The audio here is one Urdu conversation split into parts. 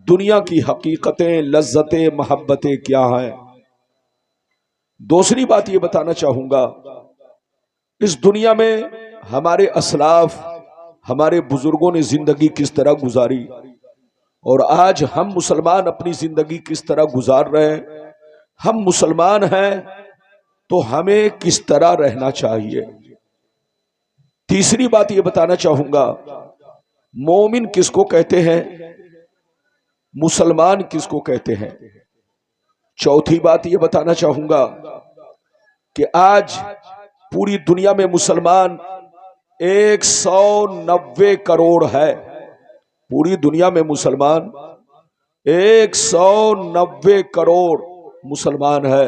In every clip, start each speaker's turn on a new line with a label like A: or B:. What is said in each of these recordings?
A: دنیا کی حقیقتیں، لذتیں، محبتیں کیا ہیں۔ دوسری بات یہ بتانا چاہوں گا، اس دنیا میں ہمارے اسلاف، ہمارے بزرگوں نے زندگی کس طرح گزاری، اور آج ہم مسلمان اپنی زندگی کس طرح گزار رہے ہیں۔ ہم مسلمان ہیں تو ہمیں کس طرح رہنا چاہیے۔ تیسری بات یہ بتانا چاہوں گا، مومن کس کو کہتے ہیں، مسلمان کس کو کہتے ہیں۔ چوتھی بات یہ بتانا چاہوں گا کہ آج پوری دنیا میں مسلمان 190 کروڑ ہے۔ پوری دنیا میں مسلمان 190 کروڑ مسلمان ہے،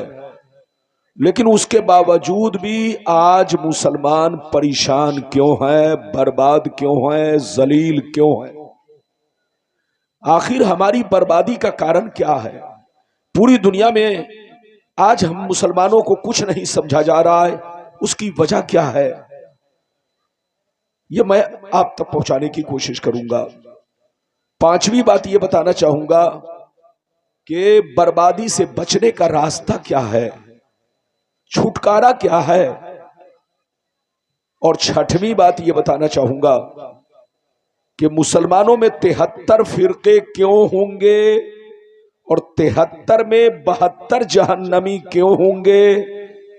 A: لیکن اس کے باوجود بھی آج مسلمان پریشان کیوں ہیں، برباد کیوں ہیں، ذلیل کیوں ہیں۔ آخر ہماری بربادی کا کارن کیا ہے؟ پوری دنیا میں آج ہم مسلمانوں کو کچھ نہیں سمجھا جا رہا ہے، اس کی وجہ کیا ہے؟ یہ میں آپ تک پہنچانے کی کوشش کروں گا۔ پانچویں بات یہ بتانا چاہوں گا کہ بربادی سے بچنے کا راستہ کیا ہے، چھٹکارا کیا ہے۔ اور چھٹویں بات یہ بتانا چاہوں گا کہ مسلمانوں میں 73 فرقے کیوں ہوں گے، اور 73 میں 72 جہنمی کیوں ہوں گے،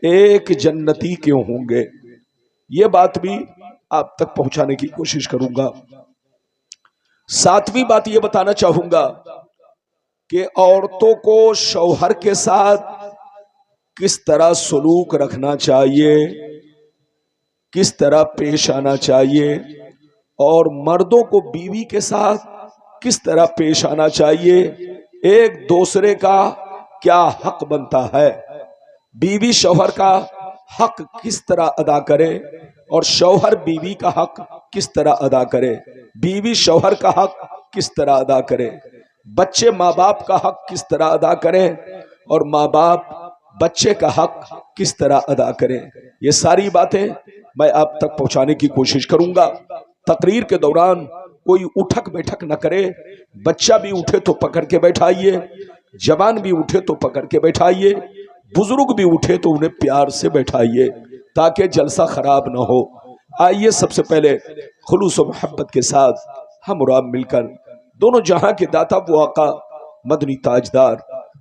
A: ایک جنتی کیوں ہوں گے۔ یہ بات بھی آپ تک پہنچانے کی کوشش کروں گا۔ ساتویں بات یہ بتانا چاہوں گا کہ عورتوں کو شوہر کے ساتھ کس طرح سلوک رکھنا چاہیے، کس طرح پیش آنا چاہیے، اور مردوں کو بیوی کے ساتھ کس طرح پیش آنا چاہیے، ایک دوسرے کا کیا حق بنتا ہے، بیوی شوہر کا حق کس طرح ادا کرے، اور شوہر بیوی کا حق کس طرح ادا کرے، بیوی شوہر کا حق کس طرح ادا کرے، بچے ماں باپ کا حق کس طرح ادا کریں، اور ماں باپ بچے کا حق کس طرح ادا کریں۔ یہ ساری باتیں میں آپ تک پہنچانے کی کوشش کروں گا۔ تقریر کے دوران کوئی اٹھک بیٹھک نہ کرے، بچہ بھی اٹھے تو پکڑ کے بیٹھائیے، جوان بھی اٹھے تو پکڑ کے بیٹھائیے، بزرگ بھی اٹھے تو انہیں پیار سے بیٹھائیے تاکہ جلسہ خراب نہ ہو۔ آئیے سب سے پہلے خلوص و محبت کے ساتھ ہم اور آپ مل کر دونوں جہاں کے داتا وہ آقا مدنی تاجدار،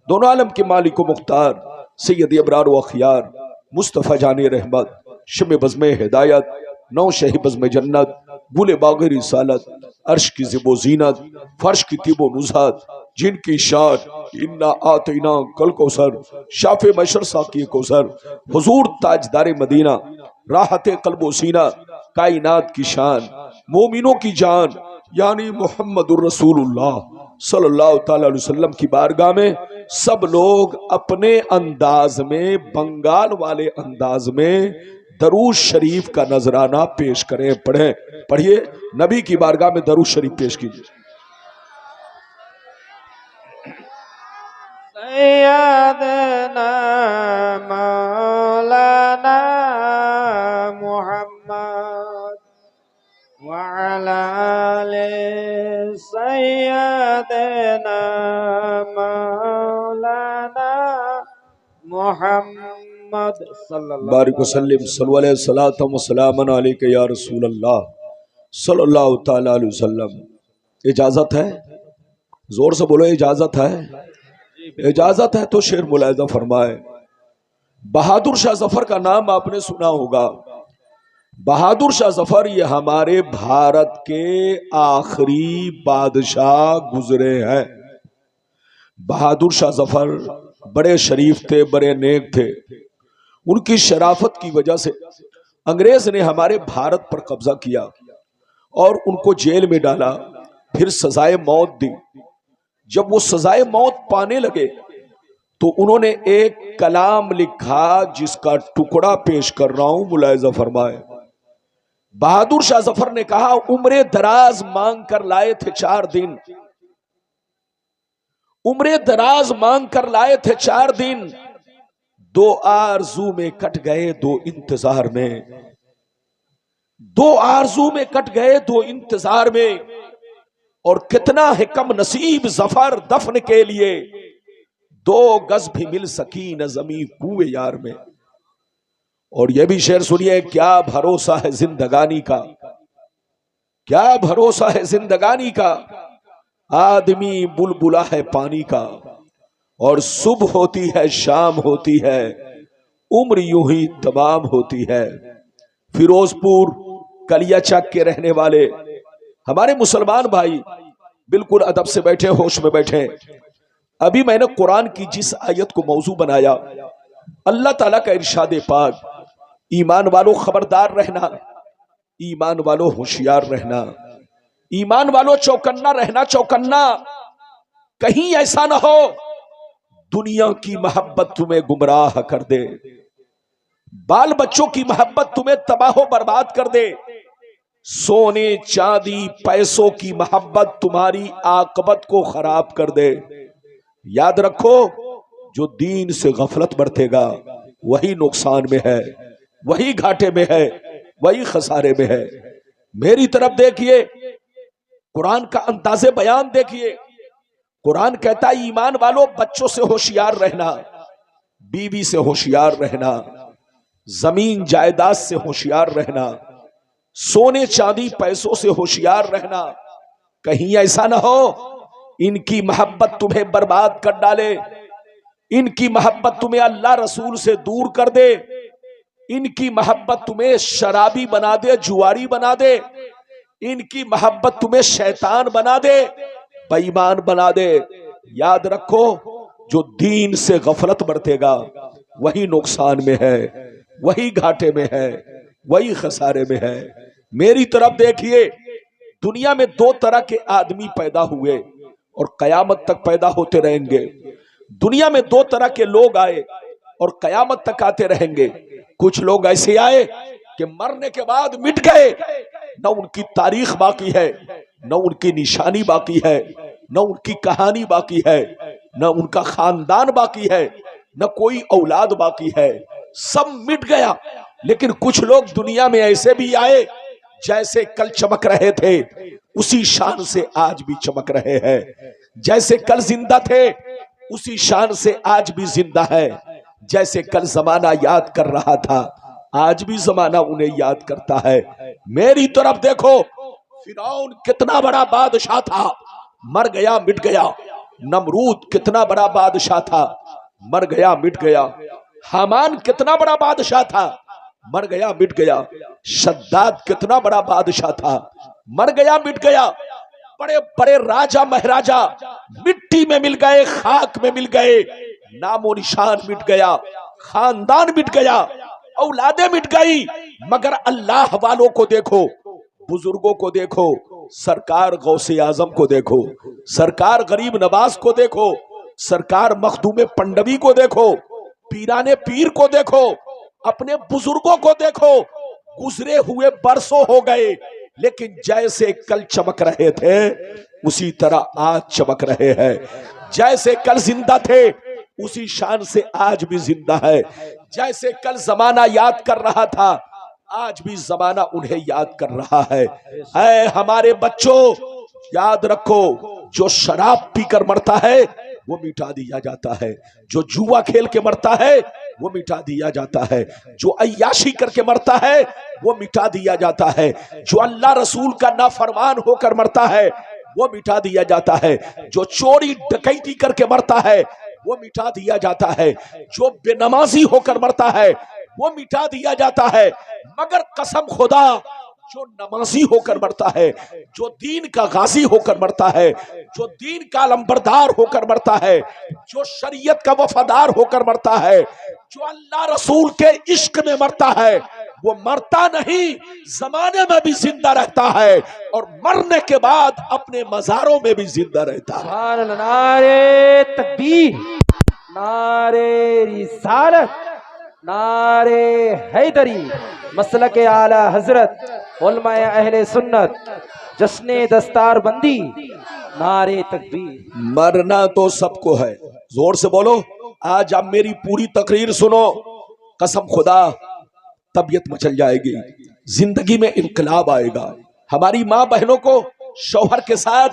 A: دونوں عالم کے مالک و مختار سید ابرار و اخیار مصطفیٰ جان رحمت، شم بزم ہدایت، نو شہ بزم جنت، گل باغ رسالت، عرش کی زب و زینت، فرش کی طیب و نزہت، جن کی شان انا آتینا کل کوثر، شاف مشر ساقی کوثر، حضور تاجدار مدینہ، راحت قلب و سینہ، کائنات کی شان، مومنوں کی جان یعنی محمد الرسول اللہ صلی اللہ تعالی علیہ وسلم کی بارگاہ میں سب لوگ اپنے انداز میں، بنگال والے انداز میں درود شریف کا نذرانہ پیش کریں۔ پڑھیں، پڑھیے، نبی کی بارگاہ میں درود شریف پیش کیجیے۔
B: سیدنا مولانا محمد وعلى آل سيدنا مولانا محمد صلی اللہ
A: بارک وسلم صلی علیہ الصلوۃ والسلام علیک یا رسول اللہ صلی اللہ تعالی علیہ وسلم۔ اجازت ہے؟ زور سے بولو، اجازت ہے؟ اجازت ہے تو شعر ملاحظہ فرمائے۔ بہادر شاہ ظفر کا نام آپ نے سنا ہوگا۔ بہادر شاہ ظفر یہ ہمارے بھارت کے آخری بادشاہ گزرے ہیں۔ بہادر شاہ ظفر بڑے شریف تھے، بڑے نیک تھے۔ ان کی شرافت کی وجہ سے انگریز نے ہمارے بھارت پر قبضہ کیا اور ان کو جیل میں ڈالا، پھر سزائے موت دی۔ جب وہ سزائے موت پانے لگے تو انہوں نے ایک کلام لکھا جس کا ٹکڑا پیش کر رہا ہوں، ملاحظہ فرمائے۔ بہادر شاہ ظفر نے کہا، عمر دراز مانگ کر لائے تھے 4 دن، عمر دراز مانگ کر لائے تھے 4 دن، 2 آرزو میں کٹ گئے 2 انتظار میں، 2 آرزو میں کٹ گئے 2 انتظار میں، اور کتنا ہے کم نصیب ظفر دفن کے لیے، 2 گز بھی مل سکی نہ زمیں کوئے یار میں۔ اور یہ بھی شعر سنیے، کیا بھروسہ ہے زندگانی کا، کیا بھروسہ ہے زندگانی کا، آدمی بلبلا ہے پانی کا، اور صبح ہوتی ہے شام ہوتی ہے، عمر یوں ہی تمام ہوتی ہے۔ فیروز پور کلیا چک کے رہنے والے ہمارے مسلمان بھائی بالکل ادب سے بیٹھے، ہوش میں بیٹھے۔ ابھی میں نے قرآن کی جس آیت کو موضوع بنایا، اللہ تعالیٰ کا ارشاد پاک، ایمان والو خبردار رہنا، ایمان والو ہوشیار رہنا، ایمان والو چوکنا رہنا، چوکنا، کہیں ایسا نہ ہو دنیا کی محبت تمہیں گمراہ کر دے، بال بچوں کی محبت تمہیں تباہ و برباد کر دے، سونے چاندی پیسوں کی محبت تمہاری عاقبت کو خراب کر دے۔ یاد رکھو، جو دین سے غفلت برتے گا وہی نقصان میں ہے، وہی گھاٹے میں ہے، وہی خسارے میں ہے۔ میری طرف دیکھیے، قرآن کا انداز بیان دیکھیے۔ قرآن کہتا ہے ایمان والو بچوں سے ہوشیار رہنا، بیوی سے ہوشیار رہنا، زمین جائیداد سے ہوشیار رہنا، سونے چاندی پیسوں سے ہوشیار رہنا، کہیں ایسا نہ ہو ان کی محبت تمہیں برباد کر ڈالے، ان کی محبت تمہیں اللہ رسول سے دور کر دے، ان کی محبت تمہیں شرابی بنا دے، جواری بنا دے، ان کی محبت تمہیں شیطان بنا دے، بے ایمان بنا دے۔ یاد رکھو، جو دین سے غفلت برتے گا وہی نقصان میں ہے، وہی گھاٹے میں ہے، وہی خسارے میں ہے۔ میری طرف دیکھیے، دنیا میں 2 طرح کے آدمی پیدا ہوئے اور قیامت تک پیدا ہوتے رہیں گے۔ دنیا میں 2 طرح کے لوگ آئے اور قیامت تک آتے رہیں گے۔ کچھ لوگ ایسے آئے کہ مرنے کے بعد مٹ گئے، نہ ان کی تاریخ باقی ہے، نہ ان کی نشانی باقی ہے، نہ ان کی کہانی باقی ہے، نہ ان کا خاندان باقی ہے، نہ کوئی اولاد باقی ہے، سب مٹ گیا۔ لیکن کچھ لوگ دنیا میں ایسے بھی آئے جیسے کل چمک رہے تھے اسی شان سے آج بھی چمک رہے ہیں، جیسے کل زندہ تھے اسی شان سے آج بھی زندہ ہے، جیسے کل زمانہ یاد کر رہا تھا آج بھی زمانہ انہیں یاد کرتا ہے۔ میری طرف دیکھو، فرعون کتنا بڑا بادشاہ تھا، مر گیا مٹ گیا۔ نمرود کتنا بڑا بادشاہ تھا، مر گیا مٹ گیا۔ حامان کتنا بڑا بادشاہ تھا، مر گیا مٹ گیا۔ شداد کتنا بڑا بادشاہ تھا، مر گیا مٹ گیا۔ بڑے بڑے راجہ مہاراجہ مٹی میں مل گئے، خاک میں مل گئے، نام و نشان مٹ گیا، خاندان مٹ گیا، اولادیں مٹ گئی۔ مگر اللہ والوں کو دیکھو، بزرگوں کو دیکھو، سرکار غوث اعظم کو دیکھو، سرکار غریب نواز کو دیکھو، سرکار مخدوم پنڈوی کو دیکھو، پیران پیر کو دیکھو، اپنے بزرگوں کو دیکھو۔ گزرے ہوئے برسوں ہو گئے لیکن جیسے کل چمک رہے تھے اسی طرح آج چمک رہے ہیں، جیسے کل زندہ تھے اسی شان سے آج بھی زندہ ہے، جیسے کل زمانہ یاد کر رہا تھا آج بھی زمانہ انہیں یاد کر رہا ہے۔ اے ہمارے بچوں، یاد رکھو، جو شراب پی کر مرتا ہے وہ مٹا دیا جاتا ہے، جو جوا کھیل کے مرتا ہے وہ مٹا دیا جاتا ہے، جو عیاشی کر کے مرتا ہے وہ مٹا دیا جاتا ہے، جو اللہ رسول کا نافرمان ہو کر مرتا ہے وہ مٹا دیا جاتا ہے، جو چوری ڈکیتی کر کے مرتا ہے وہ مٹا دیا جاتا ہے، جو بے نمازی ہو کر مرتا ہے وہ مٹا دیا جاتا ہے۔ مگر قسم خدا، جو نمازی ہو کر مرتا ہے، جو دین کا غازی ہو کر مرتا ہے، جو دین کا علمبردار ہو کر مرتا ہے، جو شریعت کا وفادار ہو کر مرتا ہے، جو اللہ رسول کے عشق میں مرتا ہے، وہ مرتا نہیں، زمانے میں بھی زندہ رہتا ہے اور مرنے کے بعد اپنے مزاروں میں بھی زندہ رہتا ہے۔
B: سبحان اللہ، نعرے تکبیر، نعرے رسالت، نعرے حیدری، مسلک اعلی حضرت، علماء اہل سنت، جشن دستار بندی، نعرے تکبیر۔
A: مرنا تو سب کو ہے، زور سے بولو۔ آج آپ میری پوری تقریر سنو، قسم خدا طبیعت مچل جائے گی، زندگی میں انقلاب آئے گا۔ ہماری ماں بہنوں کو شوہر کے ساتھ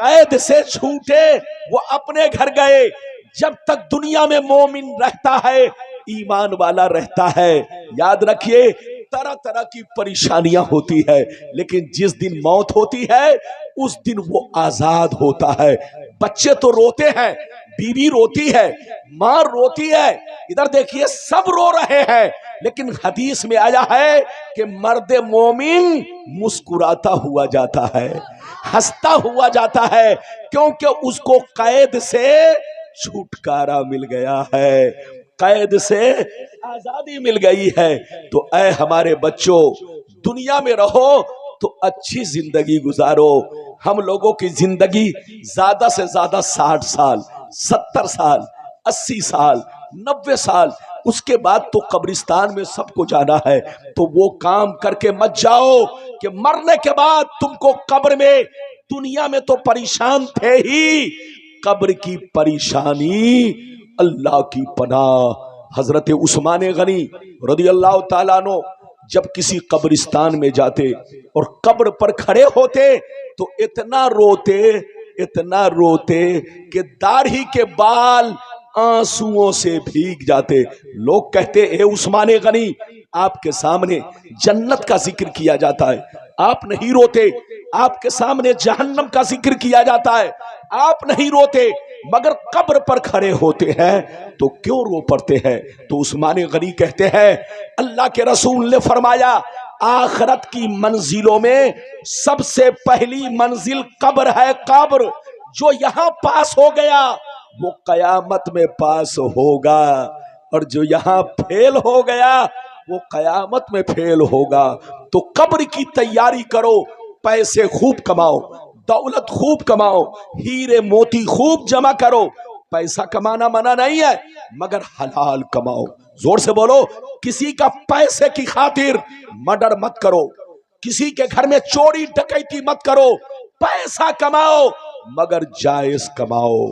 A: قید سے چھوٹے وہ اپنے گھر گئے. جب تک دنیا میں مومن رہتا ہے، ایمان والا رہتا ہے، یاد رکھیے طرح طرح کی پریشانیاں ہوتی ہے، لیکن جس دن موت ہوتی ہے اس دن وہ آزاد ہوتا ہے. بچے تو روتے ہیں، بیوی روتی ہے، ماں روتی ہے، ادھر دیکھیے سب رو رہے ہیں، لیکن حدیث میں آیا ہے کہ مرد مومن مسکراتا ہوا جاتا ہے، ہنستا ہوا جاتا ہے، کیونکہ اس کو قید سے چھٹکارا مل گیا ہے، قید سے آزادی مل گئی ہے. تو اے ہمارے بچوں، دنیا میں رہو تو اچھی زندگی گزارو. ہم لوگوں کی زندگی زیادہ سے زیادہ 60 سال، 70 سال، 80 سال، 90 سال، اس کے بعد تو قبرستان میں سب کو جانا ہے. تو وہ کام کر کے مت جاؤ کہ مرنے کے بعد تم کو قبر میں، دنیا میں تو پریشان تھے ہی، قبر کی پریشانی اللہ کی پناہ. حضرت عثمان غنی رضی اللہ تعالیٰ عنہ جب کسی قبرستان میں جاتے اور قبر پر کھڑے ہوتے تو اتنا روتے کہ داڑھی کے بال آنسوؤں سے بھیگ جاتے. لوگ کہتے اے عثمان غنی، آپ کے سامنے جنت کا ذکر کیا جاتا ہے، آپ نہیں روتے. آپ کے سامنے جہنم کا ذکر کیا جاتا ہے، آپ نہیں روتے، مگر قبر پر کھڑے ہوتے ہیں تو کیوں رو پڑتے ہیں؟ تو عثمان غنی کہتے ہیں اللہ کے رسول نے فرمایا آخرت کی منزلوں میں سب سے پہلی منزل قبر ہے. قبر جو یہاں پاس ہو گیا وہ قیامت میں پاس ہوگا، اور جو یہاں فیل ہو گیا وہ قیامت میں فیل ہوگا. تو قبر کی تیاری کرو، پیسے خوب کماؤ، دولت خوب کماؤ، ہیرے موتی خوب جمع کرو. پیسہ کمانا منع نہیں ہے، مگر حلال کماؤ. زور سے بولو، کسی کا پیسے کی خاطر مرڈر مت کرو، کسی کے گھر میں چوری ڈکیتی مت کرو. پیسہ کماؤ مگر جائز کماؤ،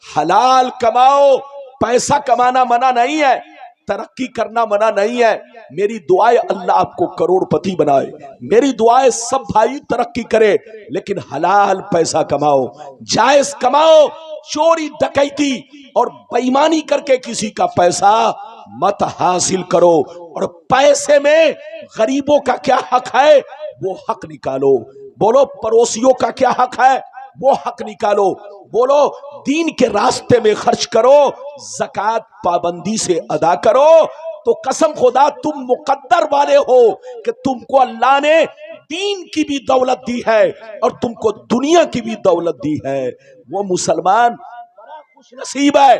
A: حلال کماؤ. پیسہ کمانا منع نہیں ہے، ترقی کرنا منع نہیں ہے. میری دعائیں اللہ آپ کو کروڑ پتی بنائے، میری دعائیں سب بھائی ترقی کرے، لیکن حلال پیسہ کماؤ، جائز کماؤ. چوری ڈکیتی اور بے ایمانی کر کے کسی کا پیسہ مت حاصل کرو. اور پیسے میں غریبوں کا کیا حق ہے وہ حق نکالو. بولو پڑوسیوں کا کیا حق ہے وہ حق نکالو. بولو دین کے راستے میں خرچ کرو، زکوٰۃ پابندی سے ادا کرو. تو قسم خدا تم مقدر والے ہو کہ تم کو اللہ نے دین کی بھی دولت دی ہے اور تم کو دنیا کی بھی دولت دی ہے. وہ مسلمان بڑا خوش نصیب ہے،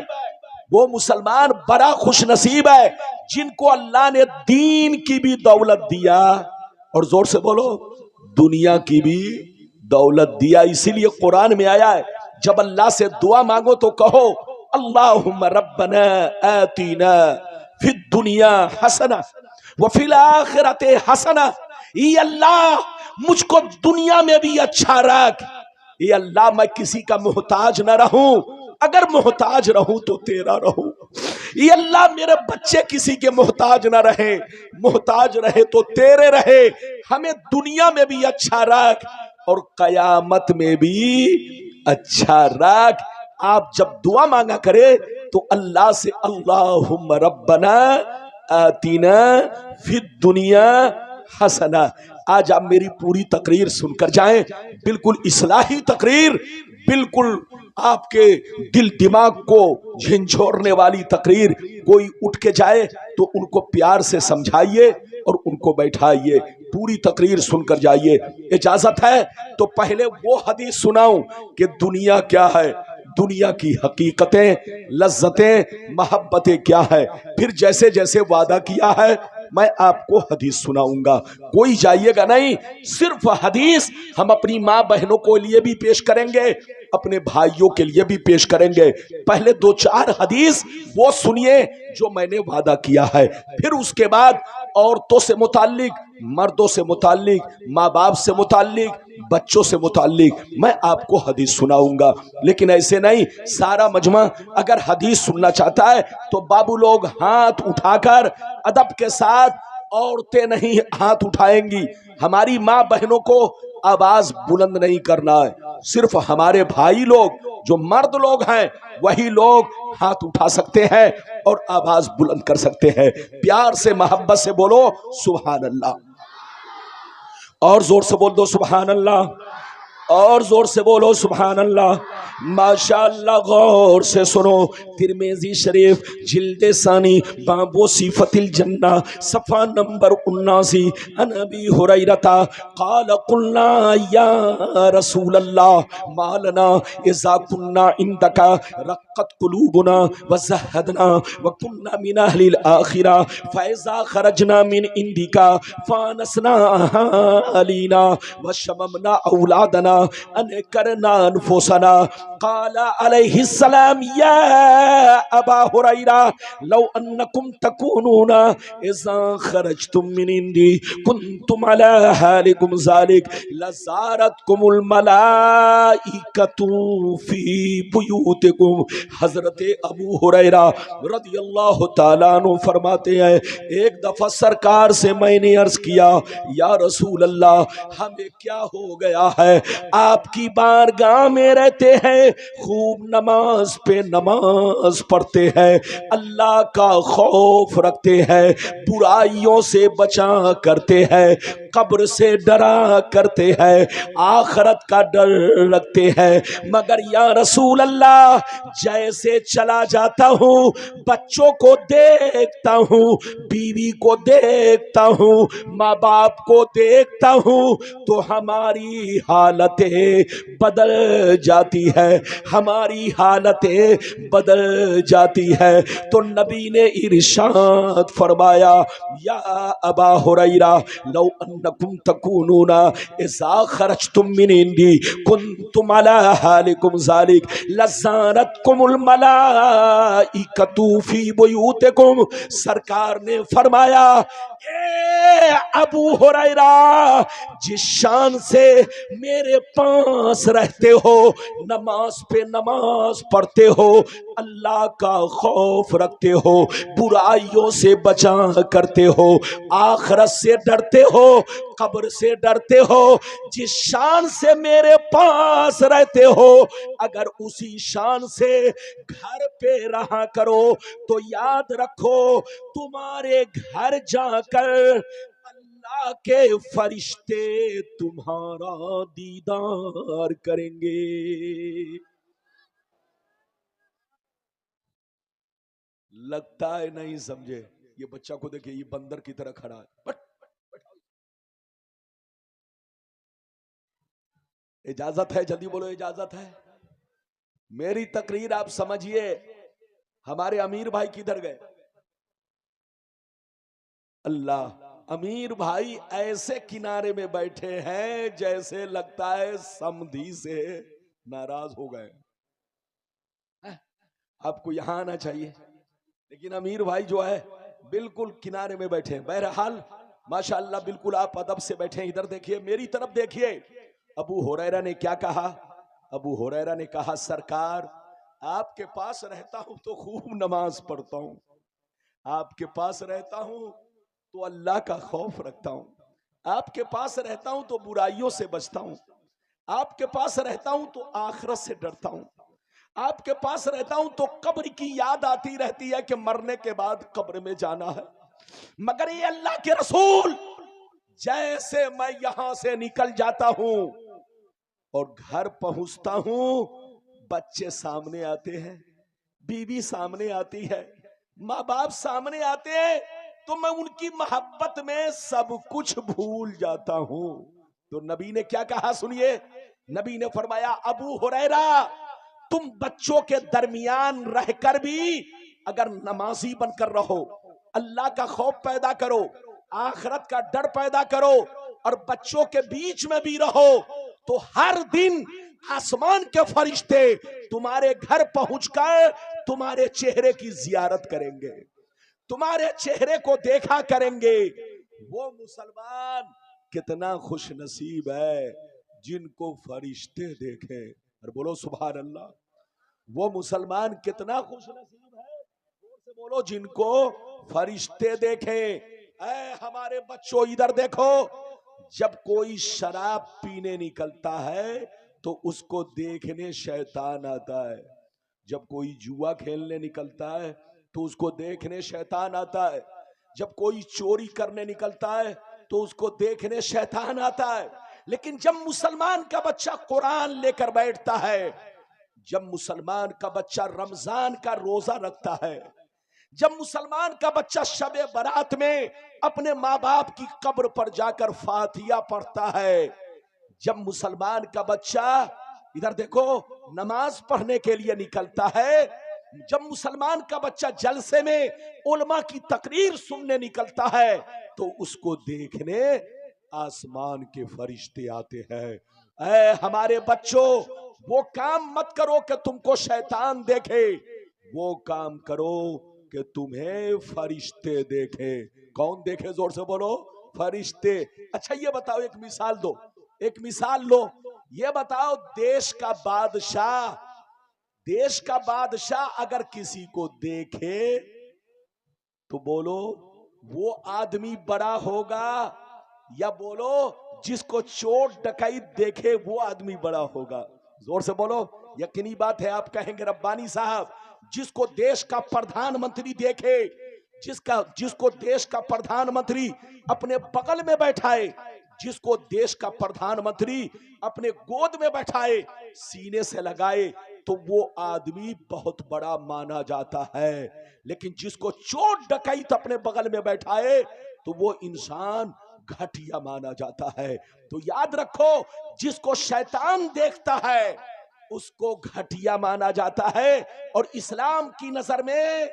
A: وہ مسلمان بڑا خوش نصیب ہے جن کو اللہ نے دین کی بھی دولت دیا، اور زور سے بولو دنیا کی بھی دولت دیا. اسی لیے قرآن میں آیا ہے جب اللہ سے دعا مانگو تو کہو اللہم ربنا آتینا فی الدنیا حسنہ وفی الآخرۃ حسنہ. اے اللہ مجھ کو دنیا میں بھی اچھا رکھ. اے اللہ میں کسی کا محتاج نہ رہوں، اگر محتاج رہوں تو تیرا رہوں. اے اللہ میرے بچے کسی کے محتاج نہ رہے، محتاج رہے تو تیرے رہے. ہمیں دنیا میں بھی اچھا رکھ اور قیامت میں بھی اچھا رکھ. آپ جب دعا مانگا کرے تو اللہ سے اللہم ربنا آتینا فی الدنیا حسنہ. آج آپ میری پوری تقریر سن کر جائیں، بالکل اصلاحی تقریر، بالکل آپ کے دل دماغ کو جھنجھوڑنے والی تقریر. کوئی اٹھ کے جائے تو ان کو پیار سے سمجھائیے اور ان کو بیٹھائیے، پوری تقریر سن کر جائیے. اجازت ہے تو پہلے وہ حدیث سناؤں کہ دنیا کیا ہے، دنیا کی حقیقتیں، لذتیں، محبتیں کیا ہے. پھر جیسے جیسے وعدہ کیا ہے میں آپ کو حدیث سناؤں گا. کوئی جائیے گا نہیں، صرف حدیث ہم اپنی ماں بہنوں کو لیے بھی پیش کریں گے، اپنے بھائیوں کے لیے بھی پیش کریں گے. پہلے 2-4 حدیث وہ سنیے جو میں نے وعدہ کیا ہے، پھر اس کے بعد عورتوں سے متعلق، مردوں سے متعلق، ماں باپ سے متعلق، بچوں سے متعلق میں آپ کو حدیث سناؤں گا. لیکن ایسے نہیں سارا مجمع اگر حدیث سننا چاہتا ہے تو بابو لوگ ہاتھ اٹھا کر ادب کے ساتھ، عورتیں نہیں ہاتھ اٹھائیں گی. ہماری ماں بہنوں کو آواز بلند نہیں کرنا ہے. صرف ہمارے بھائی لوگ جو مرد لوگ ہیں وہی لوگ ہاتھ اٹھا سکتے ہیں اور آواز بلند کر سکتے ہیں. پیار سے محبت سے بولو سبحان اللہ. اور زور سے بول دو سبحان اللہ. اور زور سے بولو سبحان اللہ. ماشاءاللہ. غور سے سنو. ترمذی شریف جلد ثانی باب صفت الجنہ صفحہ نمبر 79. عن ابی ہریرہ قال قلنا یا رسول اللہ ما لنا اذا كنا عندك رقت قلوبنا وزهدنا وكنا من اهل الاخرہ فاذا خرجنا من عندك فانسنا اهالينا وشممنا اولادنا انکرنا انفسنا. قال علیہ السلام یا ابا ہریرہ لو انکم تکونون اذا خرجتم من عندی کنتم علی حالکم ذلک لزارتکم الملائکۃ فی بیوتکم. حضرت ابو ہریرہ رضی اللہ تعالیٰ عنہ فرماتے ہیں ایک دفعہ سرکار سے میں نے عرض کیا یا رسول اللہ ہمیں کیا ہو گیا ہے آپ کی بارگاہ میں رہتے ہیں خوب نماز پہ نماز پڑھتے ہیں اللہ کا خوف رکھتے ہیں برائیوں سے بچا کرتے ہیں قبر سے ڈرا کرتے ہیں آخرت کا ڈر رکھتے ہیں مگر یا رسول اللہ جیسے چلا جاتا ہوں بچوں کو دیکھتا ہوں بیوی کو دیکھتا ہوں ماں باپ کو دیکھتا ہوں تو ہماری حالتیں بدل جاتی ہے ہماری حالتیں بدل جاتی ہے. تو نبی نے ارشاد فرمایا یا ابا ہریرہ لو انکم تکونون اذا خرجتم من عندی کنتم علی حالکم ذلک لزارتکم الملائکۃ فی بیوتکم. سرکار نے فرمایا اے ابو ہریرہ جس شان سے میرے پاس رہتے ہو نماز پہ نماز پڑھتے ہو اللہ کا خوف رکھتے ہو برائیوں سے بچا کرتے ہو آخرت سے ڈرتے ہو قبر سے ڈرتے ہو جس شان سے میرے پاس رہتے ہو اگر اسی شان سے گھر پہ رہا کرو تو یاد رکھو تمہارے گھر جا کر اللہ کے فرشتے تمہارا دیدار کریں گے. لگتا ہے نہیں سمجھے. یہ بچہ کو دیکھیں یہ بندر کی طرح کھڑا ہے. اجازت ہے جلدی بولو اجازت ہے. میری تقریر آپ سمجھیے. ہمارے امیر بھائی کدھر گئے؟ اللہ. امیر بھائی ایسے کنارے میں بیٹھے ہیں جیسے لگتا ہے سمدھی سے ناراض ہو گئے. آپ کو یہاں آنا چاہیے لیکن امیر بھائی جو ہے بالکل کنارے میں بیٹھے ہیں. بہرحال ماشاءاللہ بالکل آپ ادب سے بیٹھے ہیں. ادھر دیکھیے میری طرف دیکھیے. ابو ہریرہ نے کیا کہا؟ ابو ہریرہ نے کہا سرکار آپ کے پاس رہتا ہوں تو خوب نماز پڑھتا ہوں آپ کے پاس رہتا ہوں تو اللہ کا خوف رکھتا ہوں آپ کے پاس رہتا ہوں تو برائیوں سے بچتا ہوں آپ کے پاس رہتا ہوں تو آخرت سے ڈرتا ہوں آپ کے پاس رہتا ہوں تو قبر کی یاد آتی رہتی ہے کہ مرنے کے بعد قبر میں جانا ہے. مگر یہ اللہ کے رسول جیسے میں یہاں سے نکل جاتا ہوں اور گھر پہنچتا ہوں بچے سامنے آتے ہیں بیوی سامنے آتی ہے ماں باپ سامنے آتے ہیں تو میں ان کی محبت میں سب کچھ بھول جاتا ہوں. تو نبی نے کیا کہا سنیے. نبی نے فرمایا ابو ہریرہ تم بچوں کے درمیان رہ کر بھی اگر نمازی بن کر رہو اللہ کا خوف پیدا کرو آخرت کا ڈر پیدا کرو اور بچوں کے بیچ میں بھی رہو تو ہر دن آسمان کے فرشتے تمہارے گھر پہنچ کر تمہارے چہرے کی زیارت کریں گے تمہارے چہرے کو دیکھا کریں گے. وہ مسلمان کتنا خوش نصیب ہے جن کو فرشتے دیکھیں. اور بولو سبحان اللہ. وہ مسلمان کتنا خوش نصیب ہے بولو جن کو فرشتے دیکھیں. اے ہمارے بچوں ادھر دیکھو جب کوئی شراب پینے نکلتا ہے تو اس کو دیکھنے شیطان آتا ہے، جب کوئی جوا کھیلنے نکلتا ہے تو اس کو دیکھنے شیطان آتا ہے، جب کوئی چوری کرنے نکلتا ہے تو اس کو دیکھنے شیطان آتا ہے۔ لیکن جب مسلمان کا بچہ قرآن لے کر بیٹھتا ہے، جب مسلمان کا بچہ رمضان کا روزہ رکھتا ہے، جب مسلمان کا بچہ شب برات میں اپنے ماں باپ کی قبر پر جا کر فاتحہ پڑھتا ہے، جب مسلمان کا بچہ ادھر دیکھو نماز پڑھنے کے لیے نکلتا ہے، جب مسلمان کا بچہ جلسے میں علماء کی تقریر سننے نکلتا ہے تو اس کو دیکھنے آسمان کے فرشتے آتے ہیں۔ اے ہمارے بچوں، وہ کام مت کرو کہ تم کو شیطان دیکھے، وہ کام کرو کہ تمہیں فرشتے دیکھے۔ کون دیکھے؟ زور سے بولو، فرشتے۔ اچھا یہ بتاؤ، ایک مثال دو، ایک مثال لو، یہ بتاؤ دیش کا بادشاہ اگر کسی کو دیکھے تو بولو وہ آدمی بڑا ہوگا، یا بولو جس کو چور ڈکیت دیکھے وہ آدمی بڑا ہوگا؟ زور سے بولو، یقینی بات ہے آپ کہیں گے ربانی صاحب جس کو دیش کا پردھان منتری دیکھے، جس کو دیش کا پردھان منتری اپنے بغل میں بیٹھائے، جس کو دیش کا پردھان منتری اپنے گود میں بیٹھائے، سینے سے لگائے، تو وہ آدمی بہت بڑا مانا جاتا ہے۔ لیکن جس کو چور ڈکیت اپنے بغل میں بیٹھائے تو وہ انسان گھٹیا مانا جاتا ہے۔ تو یاد رکھو، جس کو شیطان دیکھتا ہے اس کو گھٹیا مانا جاتا ہے، اور اسلام کی نظر میں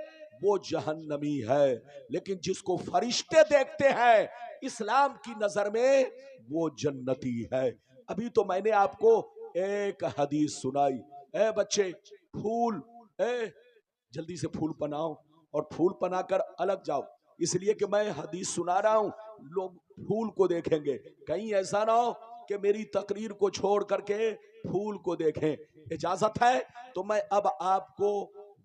A: وہ جہنمی ہے۔ لیکن جس کو فرشتے دیکھتے ہیں اسلام کی نظر میں وہ جنتی ہے۔ ابھی تو میں نے آپ کو ایک حدیث سنائی، اے بچے پھول، جلدی سے پھول پناؤ اور پھول پنا کر الگ جاؤ، اس لیے کہ میں حدیث سنا رہا ہوں، لوگ پھول کو دیکھیں گے، کہیں ایسا نہ ہو کہ میری تقریر کو چھوڑ کر کے پھول کو دیکھیں۔ اجازت ہے تو میں اب آپ کو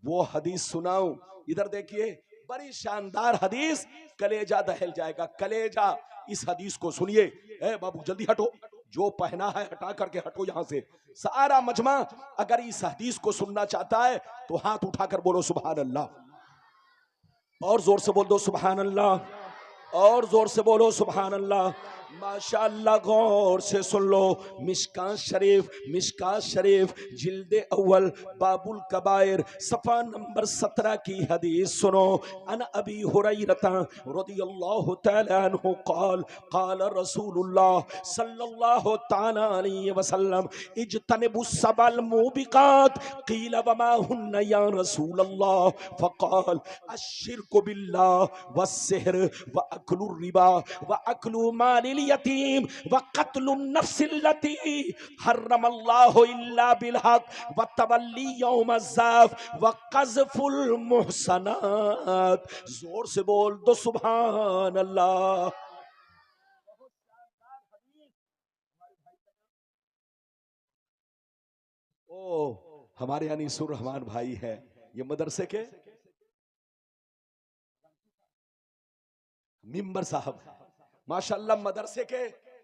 A: وہ حدیث سناؤں۔ ادھر دیکھیے، بڑی شاندار حدیث، کلیجہ دہل جائے گا، کلیجہ۔ اس حدیث کو سنیے، اے بابو جلدی ہٹو، جو پہنا ہے ہٹا کر کے ہٹو یہاں سے۔ سارا مجمع اگر اس حدیث کو سننا چاہتا ہے تو ہاتھ اٹھا کر بولو سبحان اللہ، اور زور سے بول دو سبحان اللہ، اور زور سے بولو سبحان اللہ۔ ماشاءاللہ، غور سے سن لو، مشکاۃ شریف جلد اول باب الکبائر صفحہ نمبر 17 کی حدیث سنو۔ ان ابی ہریرہ رضی اللہ تعالی عنہ قال قال رسول اللہ صلی اللہ تعالی علیہ وسلم اجتنبوا السبع الموبقات قیل وما ہن یا رسول اللہ فقال الشرک باللہ والسحر واکل الربا واکل مال الیتیم وقتل النفس التي حرم اللہ الا بالحق وتولی یوم الزاف وقذف المحصنات۔ زور سے بول دو سبحان اللہ۔ او ہمارے یعنی انیس الرحمان بھائی ہے، یہ مدرسے کے ممبر صاحب، ماشاءاللہ مدرسے کے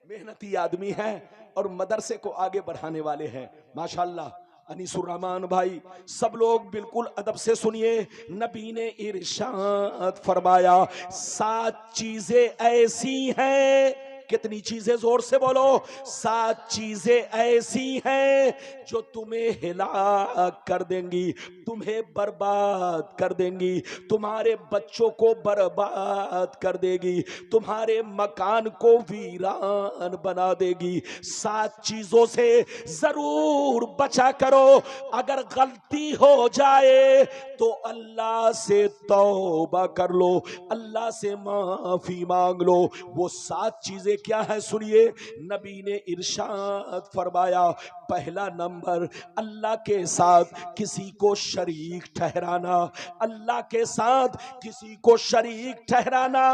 A: محنتی آدمی ہیں اور مدرسے کو آگے بڑھانے والے ہیں ماشاءاللہ۔ انیس الرحمان بھائی سب لوگ بالکل ادب سے سنیے، نبی نے ارشاد فرمایا 7 چیزیں ایسی ہیں، کتنی چیزیں؟ زور سے بولو، 7 چیزیں ایسی ہیں جو تمہیں ہلاک کر دیں گی، تمہیں برباد کر دیں گی، تمہارے بچوں کو برباد کر دے گی، تمہارے مکان کو ویران بنا دے گی۔ 7 چیزوں سے ضرور بچا کرو، اگر غلطی ہو جائے تو اللہ سے توبہ کر لو، اللہ سے معافی مانگ لو۔ وہ 7 چیزیں کیا ہے سنیے، نبی نے ارشاد فرمایا پہلا نمبر اللہ کے ساتھ کسی کو شریک ٹھہرانا، اللہ کے ساتھ کسی کو شریک ٹھہرانا۔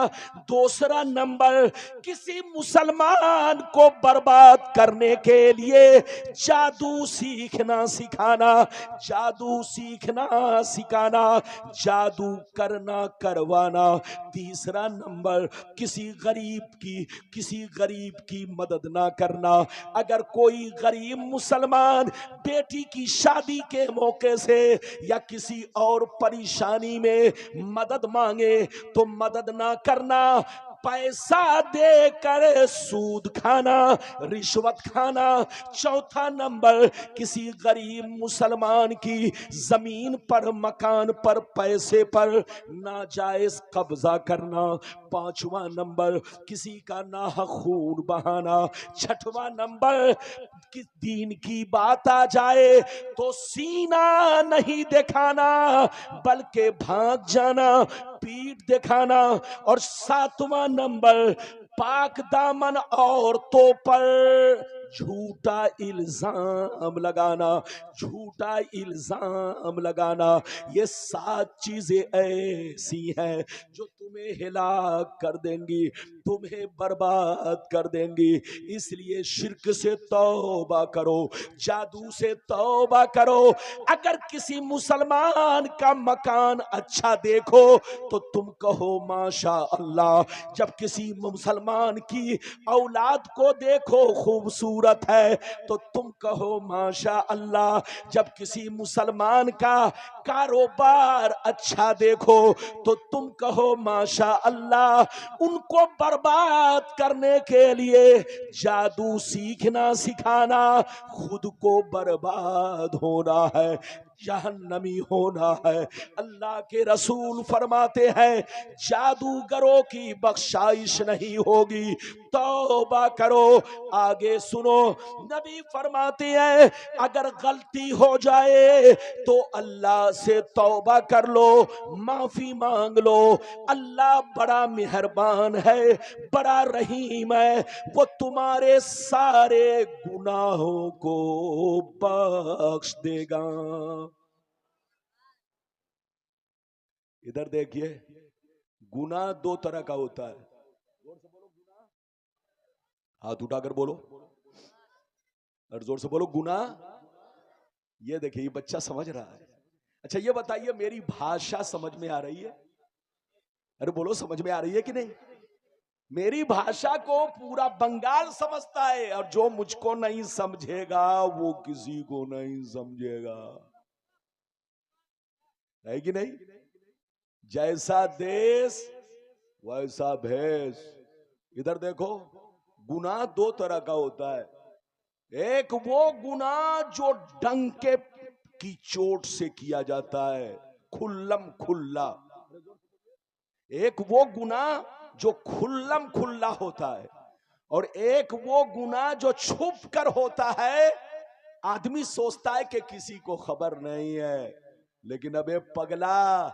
A: دوسرا نمبر کسی مسلمان کو برباد کرنے کے لیے جادو سیکھنا سکھانا، جادو سیکھنا سکھانا، جادو کرنا کروانا۔ تیسرا نمبر کسی غریب کی مدد نہ کرنا۔ اگر کوئی غریب مسلمان بیٹی کی شادی کے موقع سے یا کسی اور پریشانی میں مدد مانگے تو مدد نہ کرنا، پیسہ دے کر سود کھانا، رشوت کھانا۔ چوتھا نمبر کسی غریب مسلمان کی زمین پر، مکان پر، پیسے پر ناجائز قبضہ کرنا۔ پانچواں نمبر کسی کا ناحق خون بہانا۔ چھٹواں نمبر دین کی بات آ جائے تو سینہ نہیں دکھانا بلکہ بھاگ جانا، پیٹھ دکھانا۔ اور ساتواں نمبر پاک دامن عورتوں پر جھوٹا الزام لگانا، جھوٹا الزام لگانا۔ یہ 7 چیزیں ایسی ہیں جو تمہیں ہلاک کر دیں گی، تمہیں برباد کر دیں گی۔ اس لیے شرک سے توبہ کرو، جادو سے توبہ کرو۔ اگر کسی مسلمان کا مکان اچھا دیکھو تو تم کہو ماشاء اللہ۔ جب کسی مسلمان کی اولاد کو دیکھو خوبصورت ہے تو تم کہو ماشاء اللہ۔ جب کسی مسلمان کا کاروبار اچھا دیکھو تو تم کہو ماشاء اللہ۔ ان کو برباد کرنے کے لیے جادو سیکھنا سکھانا، خود کو برباد ہونا ہے، جہنمی ہونا ہے۔ اللہ کے رسول فرماتے ہیں جادوگروں کی بخشائش نہیں ہوگی، توبہ کرو۔ آگے سنو، نبی فرماتے ہیں اگر غلطی ہو جائے تو اللہ سے توبہ کر لو، معافی مانگ لو۔ اللہ بڑا مہربان ہے، بڑا رحیم ہے، وہ تمہارے سارے گناہوں کو بخش دے گا۔ ادھر دیکھیے، گناہ 2 طرح کا ہوتا ہے۔ ہاتھ اٹھا کر بولو اور زور سے بولو گناہ۔ یہ دیکھیے، یہ بچہ سمجھ رہا ہے۔ اچھا یہ بتائیے میری بھاشا سمجھ میں آ رہی ہے؟ ارے بولو سمجھ میں آ رہی ہے کہ نہیں؟ میری بھاشا کو پورا بنگال سمجھتا ہے، اور جو مجھ کو نہیں سمجھے گا وہ کسی کو نہیں سمجھے گا، ہے کہ نہیں؟ جیسا دیس ویسا بھیس۔ ادھر دیکھو، گناہ 2 طرح کا ہوتا ہے۔ ایک وہ گناہ جو ڈنکے کی چوٹ سے کیا جاتا ہے، کھلم کھلا۔ ایک وہ گناہ جو کھلم کھلا ہوتا ہے، اور ایک وہ گناہ جو چھپ کر ہوتا ہے۔ آدمی سوچتا ہے کہ کسی کو خبر نہیں ہے، لیکن ابے پگلا،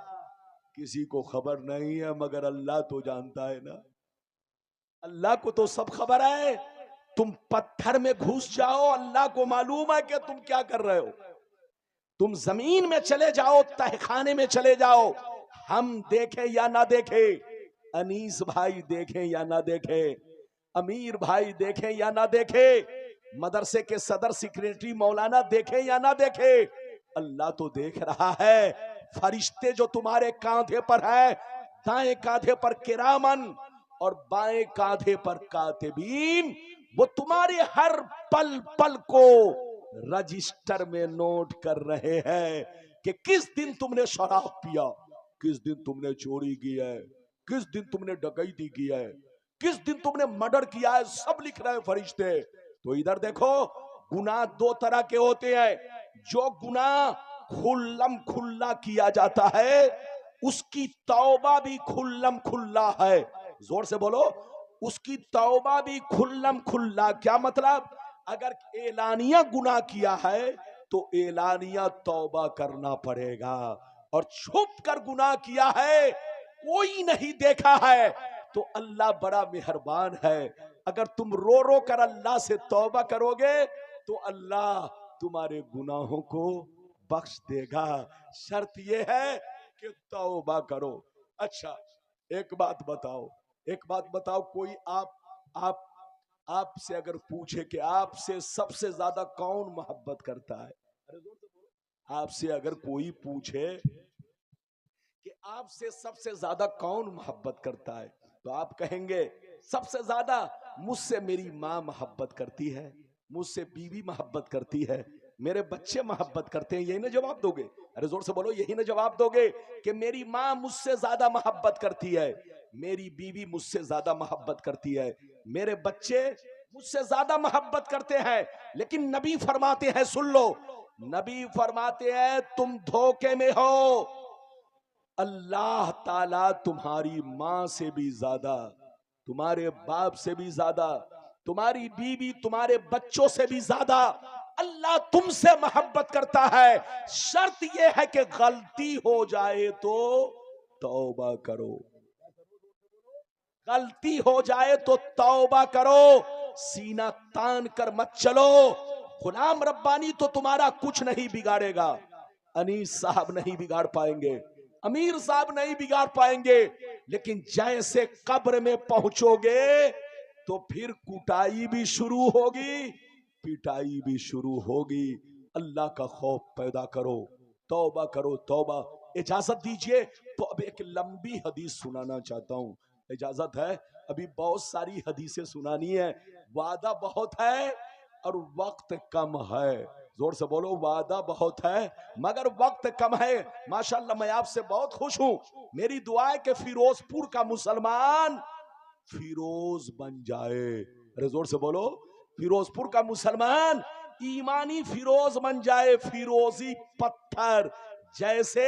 A: کسی کو خبر نہیں ہے مگر اللہ تو جانتا ہے نا۔ اللہ کو تو سب خبر ہے۔ تم پتھر میں گھس جاؤ، اللہ کو معلوم ہے کہ تم کیا کر رہے ہو۔ تم زمین میں چلے جاؤ، تہہ خانے میں چلے جاؤ، ہم دیکھیں یا نہ دیکھیں، انیس بھائی دیکھیں یا نہ دیکھیں، امیر بھائی دیکھیں یا نہ دیکھیں، مدرسے کے صدر سیکریٹری مولانا دیکھیں یا نہ دیکھیں، اللہ تو دیکھ رہا ہے۔ فرشتے جو تمہارے کاندھے پر ہیں، دائیں کاندھے پر کرامن اور بائیں کاندھے پر کاتبین، وہ تمہارے ہر پل پل کو رجسٹر میں نوٹ کر رہے ہیں کہ کس دن تم نے شراب پیا، کس دن تم نے چوری کی ہے، کس دن تم نے ڈکیتی کی ہے، کس دن تم نے مرڈر کیا ہے، سب لکھ رہے ہیں فرشتے۔ تو ادھر دیکھو، گناہ 2 طرح کے ہوتے ہیں۔ جو گناہ کھلم کھلا کیا جاتا ہے اس کی توبہ بھی کھلم کھلا ہے۔ زور سے بولو، اس کی توبہ بھی کھلم کھلا۔ کیا مطلب؟ اگر اعلانیہ گناہ کیا ہے تو اعلانیہ توبہ کرنا پڑے گا، اور چھپ کر گناہ کیا ہے، کوئی نہیں دیکھا ہے، تو اللہ بڑا مہربان ہے۔ اگر تم رو رو کر اللہ سے توبہ کرو گے تو اللہ تمہارے گناہوں کو بخش دے گا، شرط یہ ہے کہ توبہ کرو۔ اچھا ایک بات بتاؤ، کوئی آپ سے اگر پوچھے کہ آپ سے سب سے زیادہ کون محبت کرتا ہے، آپ سے اگر کوئی پوچھے کہ آپ سے سب سے زیادہ کون محبت کرتا ہے، تو آپ کہیں گے سب سے زیادہ مجھ سے میری ماں محبت کرتی ہے، مجھ سے بیوی محبت کرتی ہے، میرے بچے محبت کرتے ہیں۔ یہی نہ جواب دو گے؟ ارے زور سے بولو، یہی نہ جواب دو گے کہ میری ماں مجھ سے زیادہ محبت کرتی ہے، میری بیوی مجھ سے زیادہ محبت کرتی ہے، میرے بچے مجھ سے زیادہ محبت کرتے ہیں؟ لیکن نبی فرماتے ہیں، سن لو، نبی فرماتے ہیں تم دھوکے میں ہو، اللہ تعالیٰ تمہاری ماں سے بھی زیادہ، تمہارے باپ سے بھی زیادہ، تمہاری بیوی تمہارے بچوں سے بھی زیادہ اللہ تم سے محبت کرتا ہے۔ شرط یہ ہے کہ غلطی ہو جائے تو توبہ کرو، غلطی ہو جائے تو توبہ کرو، سینہ تان کر مت چلو۔ غلام ربانی تو تمہارا کچھ نہیں بگاڑے گا، انیس صاحب نہیں بگاڑ پائیں گے، امیر صاحب نہیں بگاڑ پائیں گے، لیکن جیسے قبر میں پہنچو گے تو پھر کٹائی بھی شروع ہوگی، پٹائی بھی شروع ہوگی۔ اللہ کا خوف پیدا کرو، توبہ کرو، توبہ۔ اجازت دیجئے تو اب ایک لمبی حدیث سنانا چاہتا ہوں، اجازت ہے؟ ابھی بہت ساری حدیثیں سنانی ہے، وعدہ بہت ہے اور وقت کم ہے۔ زور سے بولو، وعدہ بہت ہے مگر وقت کم ہے۔ ماشاءاللہ میں آپ سے بہت خوش ہوں، میری دعا ہے کہ فیروز پور کا مسلمان فیروز بن جائے۔ ارے زور سے بولو، فیروز پور کا مسلمان ایمانی فیروز بن جائے۔ فیروزی پتھر جیسے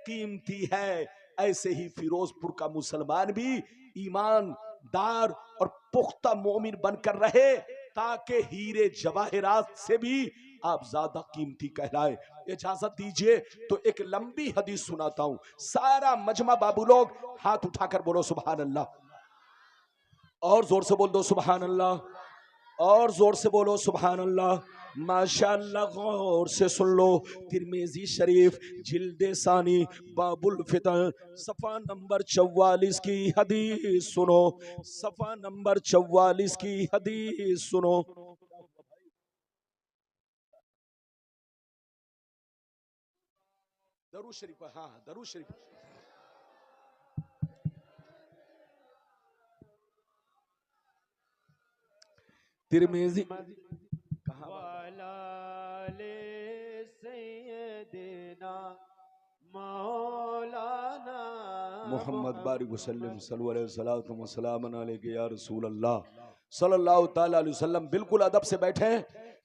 A: قیمتی ہے، ایسے ہی فیروز پور کا مسلمان بھی ایماندار اور پختہ مومن بن کر رہے، تاکہ ہیرے جواہرات سے بھی آپ زیادہ قیمتی کہلائے۔ اجازت دیجئے تو ایک لمبی حدیث سناتا ہوں، سارا مجمع بابو لوگ ہاتھ اٹھا کر بولو سبحان اللہ، اور زور سے بول دو سبحان اللہ، اور زور سے بولو سبحان اللہ۔ ماشاءاللہ غور سے سن لو، ترمذی شریف جلد ثانی باب الفتن صفحہ نمبر 44 کی حدیث سنو، صفحہ نمبر 44 کی حدیث سنو۔ درود شریف، ہاں درود شریف۔ ترمذی
B: سیدنا مولانا
A: محمد بارک وسلم صلی اللہ علیہ وسلم علیک یا رسول اللہ صلی اللہ تعالی علیہ وسلم۔ بالکل ادب سے بیٹھیں۔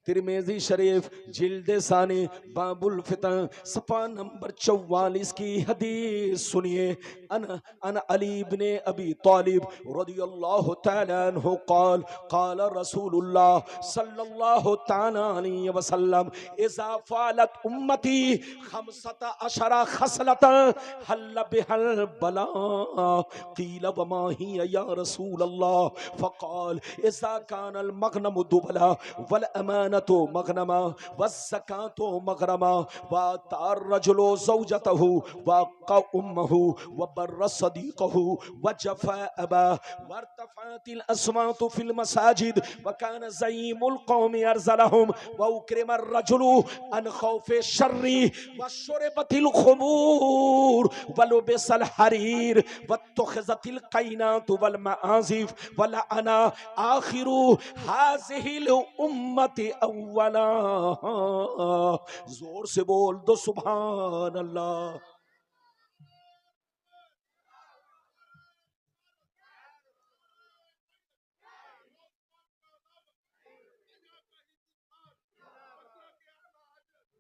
A: ترمذی شریف جلد ثانی باب الفتن صفحہ نمبر 44 کی حدیث سنیے۔ ان علی بن ابی طالب رضی اللہ تعالی عنہ قال قال رسول اللہ صلی اللہ تعالی علیہ وسلم اذا فعلت امتی 15 خصلة حل بها البلاء قیل وما هي یا رسول اللہ فقال اذا كان المغنم دبلا والامانة مغنما والزکاة مغرما واتى الرجل زوجته وقى امه وبر صديقه وجفى اباه وارتفعت الاصوات في المساجد وكان زعيم القوم ارذلهم واكرم الرجل عن خوف الشر وشربت الخمور ولبس الحرير واتخذت القينات والمعازف ولعن آخر هذه الامة اولا۔ زور سے بول دو سبحان اللہ۔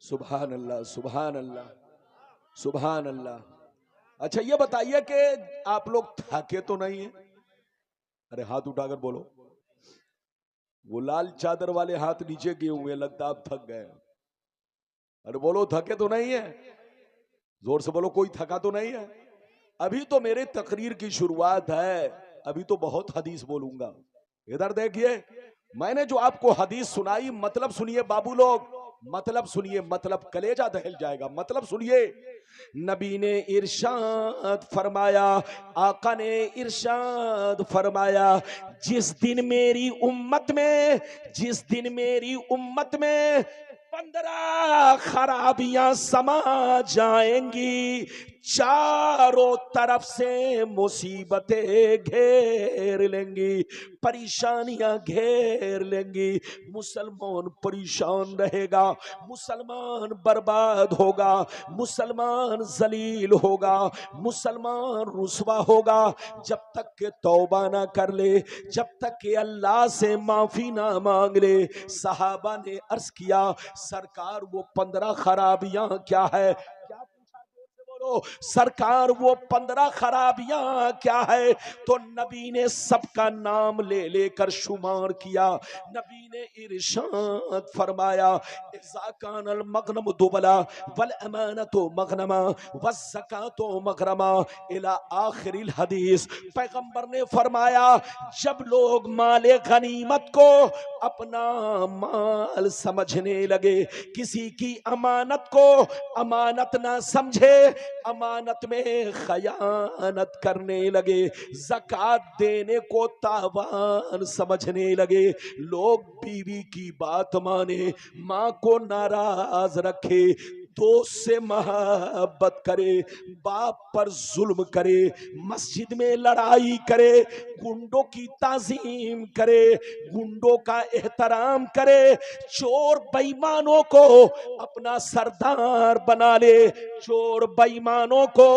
A: سبحان اللہ، سبحان اللہ، سبحان اللہ۔ اچھا یہ بتائیے کہ آپ لوگ تھکے تو نہیں ہیں؟ ارے ہاتھ اٹھا کر بولو، وہ لال چادر والے ہاتھ نیچے کیے ہوئے، لگتا آپ تھک گئے۔ ارے بولو تھکے تو نہیں ہیں؟ زور سے بولو، کوئی تھکا تو نہیں ہے؟ ابھی تو میرے تقریر کی شروعات ہے، ابھی تو بہت حدیث بولوں گا۔ ادھر دیکھیے، میں نے جو آپ کو حدیث سنائی، مطلب سنیے بابو لوگ، مطلب سنیے، مطلب کلیجہ دہل جائے گا، مطلب سنیے۔ نبی نے ارشاد فرمایا، آقا نے ارشاد فرمایا، جس دن میری امت میں، جس دن میری امت میں 15 خرابیاں سما جائیں گی، چاروں طرف سے مصیبتیں گھیر لیں گی، پریشانیاں گھیر لیں گی، مسلمان پریشان رہے گا، مسلمان برباد ہوگا، مسلمان ذلیل ہوگا، مسلمان رسوا ہوگا، جب تک کہ توبہ نہ کر لے، جب تک کہ اللہ سے معافی نہ مانگ لے۔ صحابہ نے عرض کیا، سرکار وہ 15 خرابیاں کیا ہے؟ کیا پوچھا؟ زور سے بولو، سرکار وہ 15 خرابیاں کیا ہے؟ تو نبی نے سب کا نام لے لے کر شمار کیا۔ نبی نے ارشاد فرمایا، اذا کان المغنم دبلا والامانۃ مغنما والزکاۃ مغرما الی آخر الحدیث۔ پیغمبر نے فرمایا، جب لوگ مال غنیمت کو اپنا مال سمجھنے لگے، کسی کی امانت کو امانت نہ سمجھے، امانت میں خیانت کرنے لگے، زکوٰۃ دینے کو تاوان سمجھنے لگے، لوگ بیوی کی بات مانے، ماں کو ناراض رکھے، دوست سے محبت کرے، باپ پر ظلم کرے، مسجد میں لڑائی کرے، گنڈوں کی تعظیم کرے، گنڈوں کا احترام کرے، چور بے ایمانوں کو اپنا سردار بنا لے، چور بے ایمانوں کو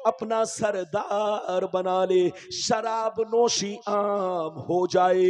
A: اپنا سردار بنا لے، شراب نوشی عام ہو جائے،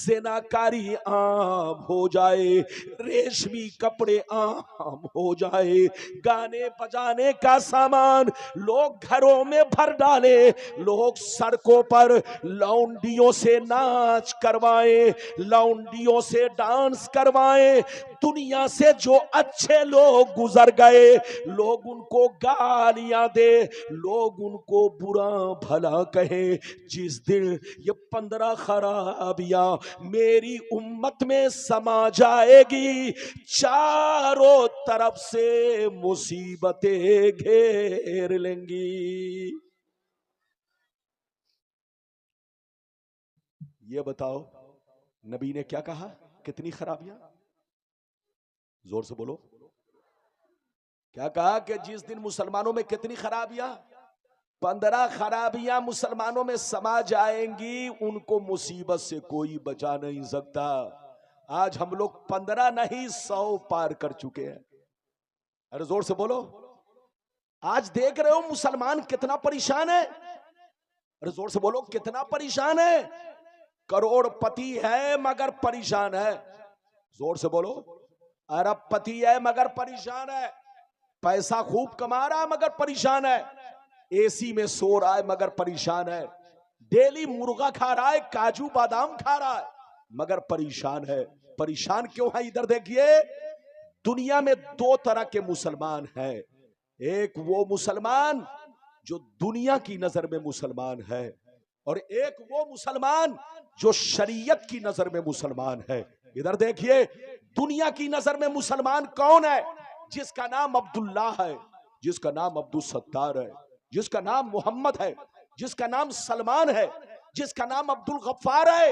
A: زناکاری عام ہو جائے، ریشمی کپڑے عام ہو جائے، گانے بجانے کا سامان لوگ گھروں میں بھر ڈالے، لوگ سڑکوں پر لونڈیوں سے ناچ کروائیں، لونڈیوں سے ڈانس کروائیں، دنیا سے جو اچھے لوگ گزر گئے لوگ ان کو گالیاں دے، لوگ ان کو برا بھلا کہیں۔ جس دن یہ 15 خرابیاں میری امت میں سما جائے گی، چاروں طرف سے مصیبتیں گھیر لیں گی۔ یہ بتاؤ نبی نے کیا کہا؟ کتنی خرابیاں؟ زور سے بولو، کیا کہا کہ جس دن مسلمانوں میں کتنی خرابیاں؟ 15 خرابیاں مسلمانوں میں سما جائیں گی، ان کو مصیبت سے کوئی بچا نہیں سکتا۔ آج ہم لوگ 15 نہیں 100 پار کر چکے ہیں۔ ارے زور سے بولو، آج دیکھ رہے ہو مسلمان کتنا پریشان ہے؟ ارے زور سے بولو، کتنا پریشان ہے؟ کروڑ پتی ہے مگر پریشان ہے۔ زور سے بولو، ارب پتی ہے مگر پریشان ہے، پیسہ خوب کما رہا ہے مگر پریشان ہے، اے سی میں سو رہا ہے مگر پریشان ہے، ڈیلی مرغا کھا رہا ہے، کاجو بادام کھا رہا ہے مگر پریشان ہے۔ پریشان کیوں ہے؟ ادھر دیکھیے، دنیا میں 2 طرح کے مسلمان ہیں، ایک وہ مسلمان جو دنیا کی نظر میں مسلمان ہے، اور ایک وہ مسلمان جو شریعت کی نظر میں مسلمان ہے۔ ادھر دیکھیے، دنیا کی نظر میں مسلمان کون ہے؟ جس کا نام عبداللہ ہے، جس کا نام عبدالستار ہے، جس کا نام محمد ہے، جس کا نام سلمان ہے، جس کا نام عبدالغفار ہے،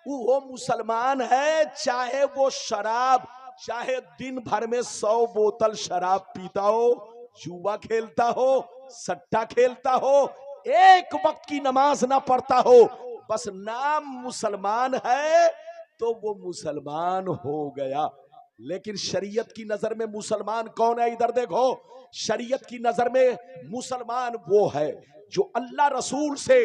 A: وہ مسلمان ہے، چاہے وہ شراب، چاہے دن بھر میں 100 بوتل شراب پیتا ہو، جوا کھیلتا ہو، سٹا کھیلتا ہو، ایک وقت کی نماز نہ پڑھتا ہو، بس نام مسلمان ہے تو وہ مسلمان ہو گیا۔ لیکن شریعت کی نظر میں مسلمان کون ہے؟ ادھر دیکھو، شریعت کی نظر میں مسلمان وہ ہے جو اللہ رسول سے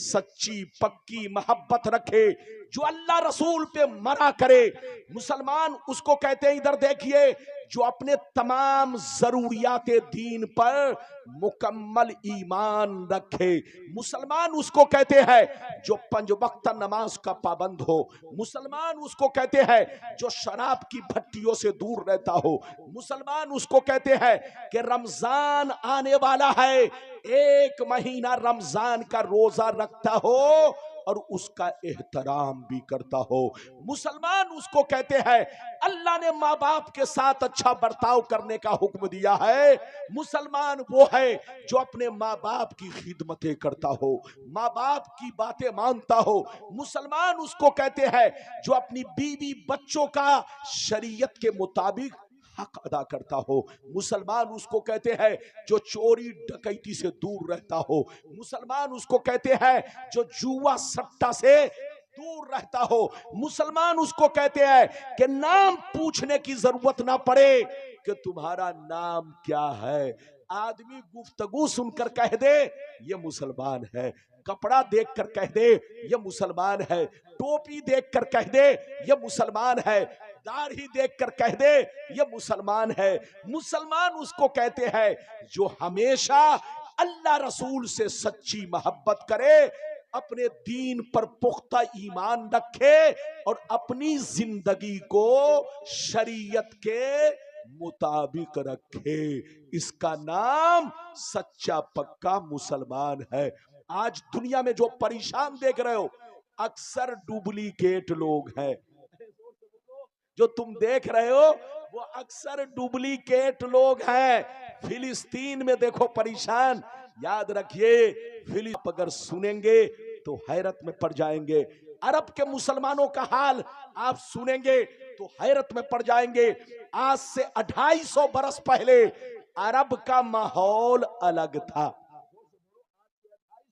A: سچی پکی محبت رکھے، جو اللہ رسول پہ مرا کرے، مسلمان اس کو کہتے ہیں۔ ادھر دیکھیے، جو اپنے تمام ضروریات دین پر مکمل ایمان رکھے، مسلمان اس کو کہتے ہیں جو 5 وقت نماز کا پابند ہو، مسلمان اس کو کہتے ہیں جو شراب کی بھٹیوں سے دور رہتا ہو، مسلمان اس کو کہتے ہیں کہ رمضان آنے والا ہے، 1 مہینہ رمضان کا روزہ رکھتا ہو، اور اس کا احترام بھی کرتا ہو۔ مسلمان اس کو کہتے ہیں اللہ نے ماں باپ کے ساتھ اچھا برتاؤ کرنے کا حکم دیا ہے۔ مسلمان وہ ہے جو اپنے ماں باپ کی خدمتیں کرتا ہو، ماں باپ کی باتیں مانتا ہو۔ مسلمان اس کو کہتے ہیں جو اپنی بیوی بچوں کا شریعت کے مطابق حق ادا کرتا ہو۔ مسلمان اس کو کہتے ہیں جو چوری ڈکیتی سے دور رہتا ہو۔ مسلمان اس کو کہتے ہیں جو جوا سٹا سے دور رہتا ہو۔ مسلمان اس کو کہتے ہیں کہ نام پوچھنے کی ضرورت نہ پڑے کہ تمہارا نام کیا ہے، آدمی گفتگو سن کر کہہ دے یہ مسلمان ہے، کپڑا دیکھ کر کہہ دے یہ مسلمان ہے، ٹوپی دیکھ کر کہہ دے یہ مسلمان ہے، داڑھی دیکھ کر کہہ دے یہ مسلمان ہے۔ مسلمان اس کو کہتے ہیں جو ہمیشہ اللہ رسول سے سچی محبت کرے، اپنے دین پر پختہ ایمان رکھے اور اپنی زندگی کو شریعت کے مطابق رکھے، اس کا نام سچا پکا مسلمان ہے۔ آج دنیا میں جو پریشان دیکھ رہے ہو اکثر ڈپلیکیٹ لوگ ہیں، جو تم دیکھ رہے ہو وہ اکثر ڈپلیکیٹ لوگ ہیں۔ فلسطین میں دیکھو پریشان، یاد رکھیے فلسطین اگر سنیں گے تو حیرت میں پڑ جائیں گے۔ عرب کے مسلمانوں کا حال آپ سنیں گے تو حیرت میں پڑ جائیں گے۔ آج سے 250 برس پہلے عرب کا ماحول الگ تھا۔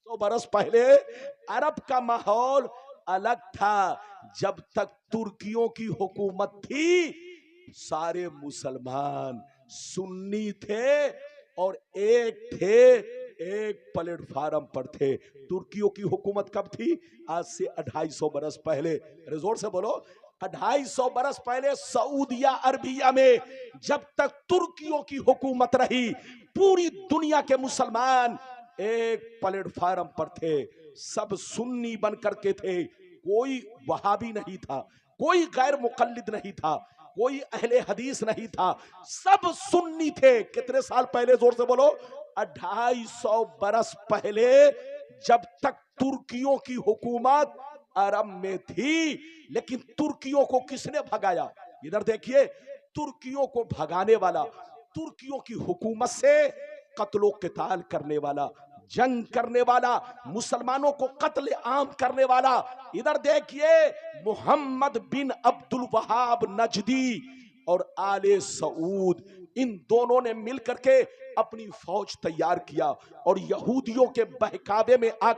A: 250 برس پہلے عرب کا ماحول الگ تھا۔ جب تک ترکیوں کی حکومت تھی سارے مسلمان سنی تھے اور ایک پلیٹ فارم پر تھے۔ ترکیوں کی حکومت کب تھی؟ آج سے 250 برس پہلے۔ زور سے بولو، 250 برس پہلے سعودیہ عربیہ میں جب تک ترکیوں کی حکومت رہی پوری دنیا کے مسلمان ایک پلیٹ فارم پر تھے، سب سنی بن کر کے تھے، کوئی وہابی نہیں تھا، کوئی غیر مقلد نہیں تھا، کوئی اہل حدیث نہیں تھا، سب سنی تھے۔ کتنے سال پہلے؟ زور سے بولو، 250 برس پہلے جب تک ترکیوں کی حکومت عرب میں تھی۔ لیکن ترکیوں کو کس نے بھگایا؟ ادھر دیکھیے، ترکیوں کو بھگانے والا، ترکیوں کی حکومت سے قتل و قتال کرنے والا، جنگ کرنے والا، مسلمانوں کو قتل عام کرنے والا، ادھر دیکھیے محمد بن عبد الوہاب نجدی اور آل سعود، ان دونوں نے مل کر کے اپنی فوج تیار کیا اور یہودیوں کے بہکاوے میں آ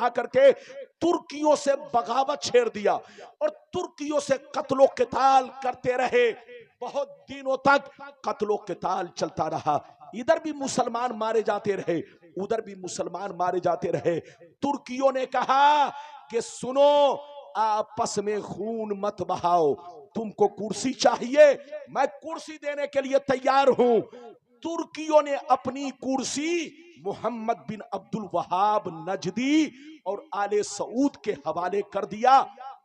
A: کر کے ترکیوں سے بغاوت چھیڑ دیا اور ترکیوں سے قتل و قتال کرتے رہے۔ بہت دنوں تک قتل و قتال چلتا رہا، ادھر بھی مسلمان مارے جاتے رہے، ادھر بھی مسلمان مارے جاتے رہے۔ ترکیوں نے کہا کہ سنو، آپس میں خون مت بہاؤ، تم کو کرسی چاہیے میں کرسی دینے کے لیے تیار ہوں۔ ترکیوں نے اپنی کرسی محمد بن عبد الوہاب نجدی اور آل سعود کے حوالے کر دیا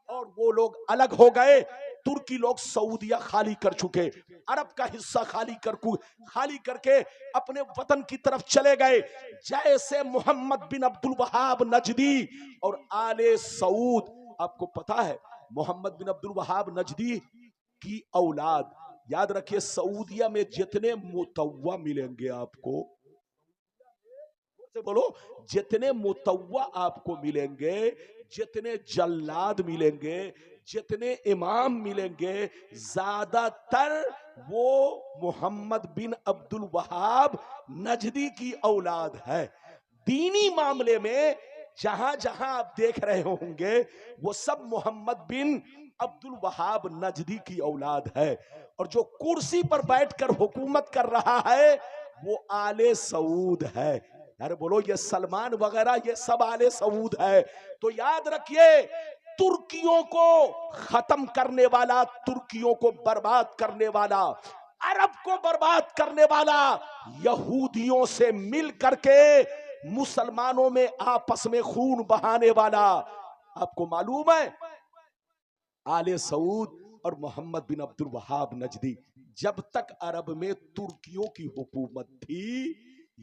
A: اور وہ لوگ الگ ہو گئے۔ ترکی لوگ سعودیہ خالی کر چکے، عرب کا حصہ خالی کر کے اپنے وطن کی طرف چلے گئے۔ جیسے محمد بن عبد الوہاب نجدی اور آل سعود، آپ کو پتا ہے محمد بن عبد الوہاب نجدی کی اولاد، یاد رکھیے سعودیہ میں جتنے متوع ملیں گے آپ کو، بولو جتنے متوع آپ کو ملیں گے، جتنے جلاد ملیں گے، جتنے امام ملیں گے، زیادہ تر وہ محمد بن عبد الوہاب نجدی کی اولاد ہے۔ دینی معاملے میں جہاں جہاں آپ دیکھ رہے ہوں گے وہ سب محمد بن عبد الوہاب نجدی کی اولاد ہے، اور جو کرسی پر بیٹھ کر حکومت کر رہا ہے وہ آل سعود ہے۔ یار بولو یہ سلمان وغیرہ یہ سب آل سعود ہے۔ تو یاد رکھیے ترکیوں کو ختم کرنے والا، ترکیوں کو برباد کرنے والا، عرب کو برباد کرنے والا یہودیوں سے مل کر کے مسلمانوں میں آپس میں خون بہانے والا، آپ کو معلوم ہے آل سعود اور محمد بن عبد الوہاب نجدی جب تک عرب میں ترکیوں کی حکومت تھی،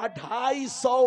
A: 250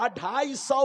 A: 250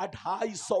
A: 250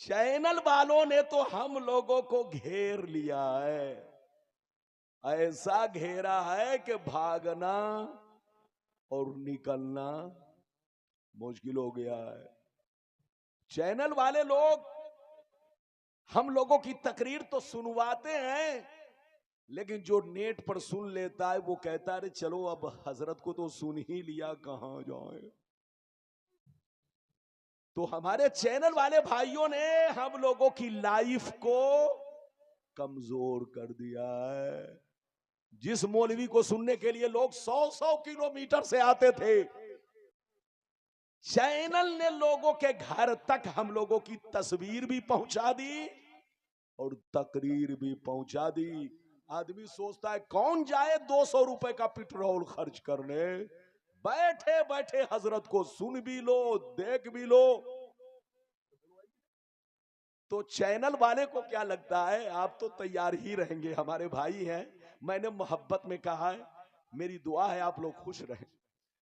A: چینل والوں نے تو ہم لوگوں کو گھیر لیا ہے، ایسا گھیرا ہے کہ بھاگنا اور نکلنا مشکل ہو گیا ہے۔ چینل والے لوگ ہم لوگوں کی تقریر تو سنواتے ہیں، لیکن جو نیٹ پر سن لیتا ہے وہ کہتا ہے چلو اب حضرت کو تو سن ہی لیا، کہاں جائیں۔ تو ہمارے چینل والے بھائیوں نے ہم لوگوں کی لائف کو کمزور کر دیا ہے۔ جس مولوی کو سننے کے لیے لوگ 100 کلومیٹر سے آتے تھے، چینل نے لوگوں کے گھر تک ہم لوگوں کی تصویر بھی پہنچا دی اور تقریر بھی پہنچا دی۔ آدمی سوچتا ہے کون جائے 200 روپے کا پٹرول خرچ کرنے، بیٹھے بیٹھے حضرت کو سن بھی لو، دیکھ بھی لو۔ تو چینل والے کو کیا لگتا ہے آپ تو تیار ہی رہیں گے، ہمارے بھائی ہیں، میں نے محبت میں کہا ہے، میری دعا ہے آپ لوگ خوش رہیں،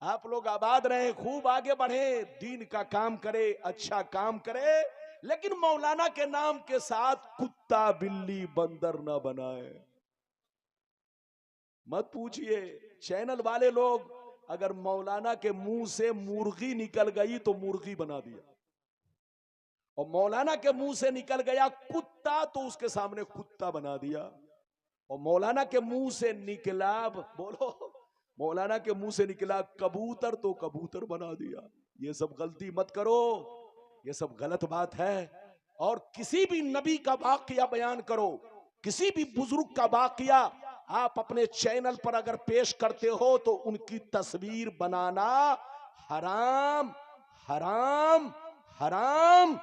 A: آپ لوگ آباد رہیں، خوب آگے بڑھیں، دین کا کام کرے، اچھا کام کرے، لیکن مولانا کے نام کے ساتھ کتا بلی بندر نہ بنائے۔ مت پوچھئے، چینل والے لوگ اگر مولانا کے منہ سے مرغی نکل گئی تو مرغی بنا دیا، اور مولانا کے منہ سے نکل گیا کتا تو اس کے سامنے کتا بنا دیا، اور مولانا کے منہ سے نکلا، بولو، مولانا کے منہ سے نکلا کبوتر تو کبوتر بنا دیا۔ یہ سب غلطی مت کرو، یہ سب غلط بات ہے۔ اور کسی بھی نبی کا واقعہ بیان کرو، کسی بھی بزرگ کا واقعہ آپ اپنے چینل پر اگر پیش کرتے ہو تو ان کی تصویر بنانا حرام، حرام، حرام،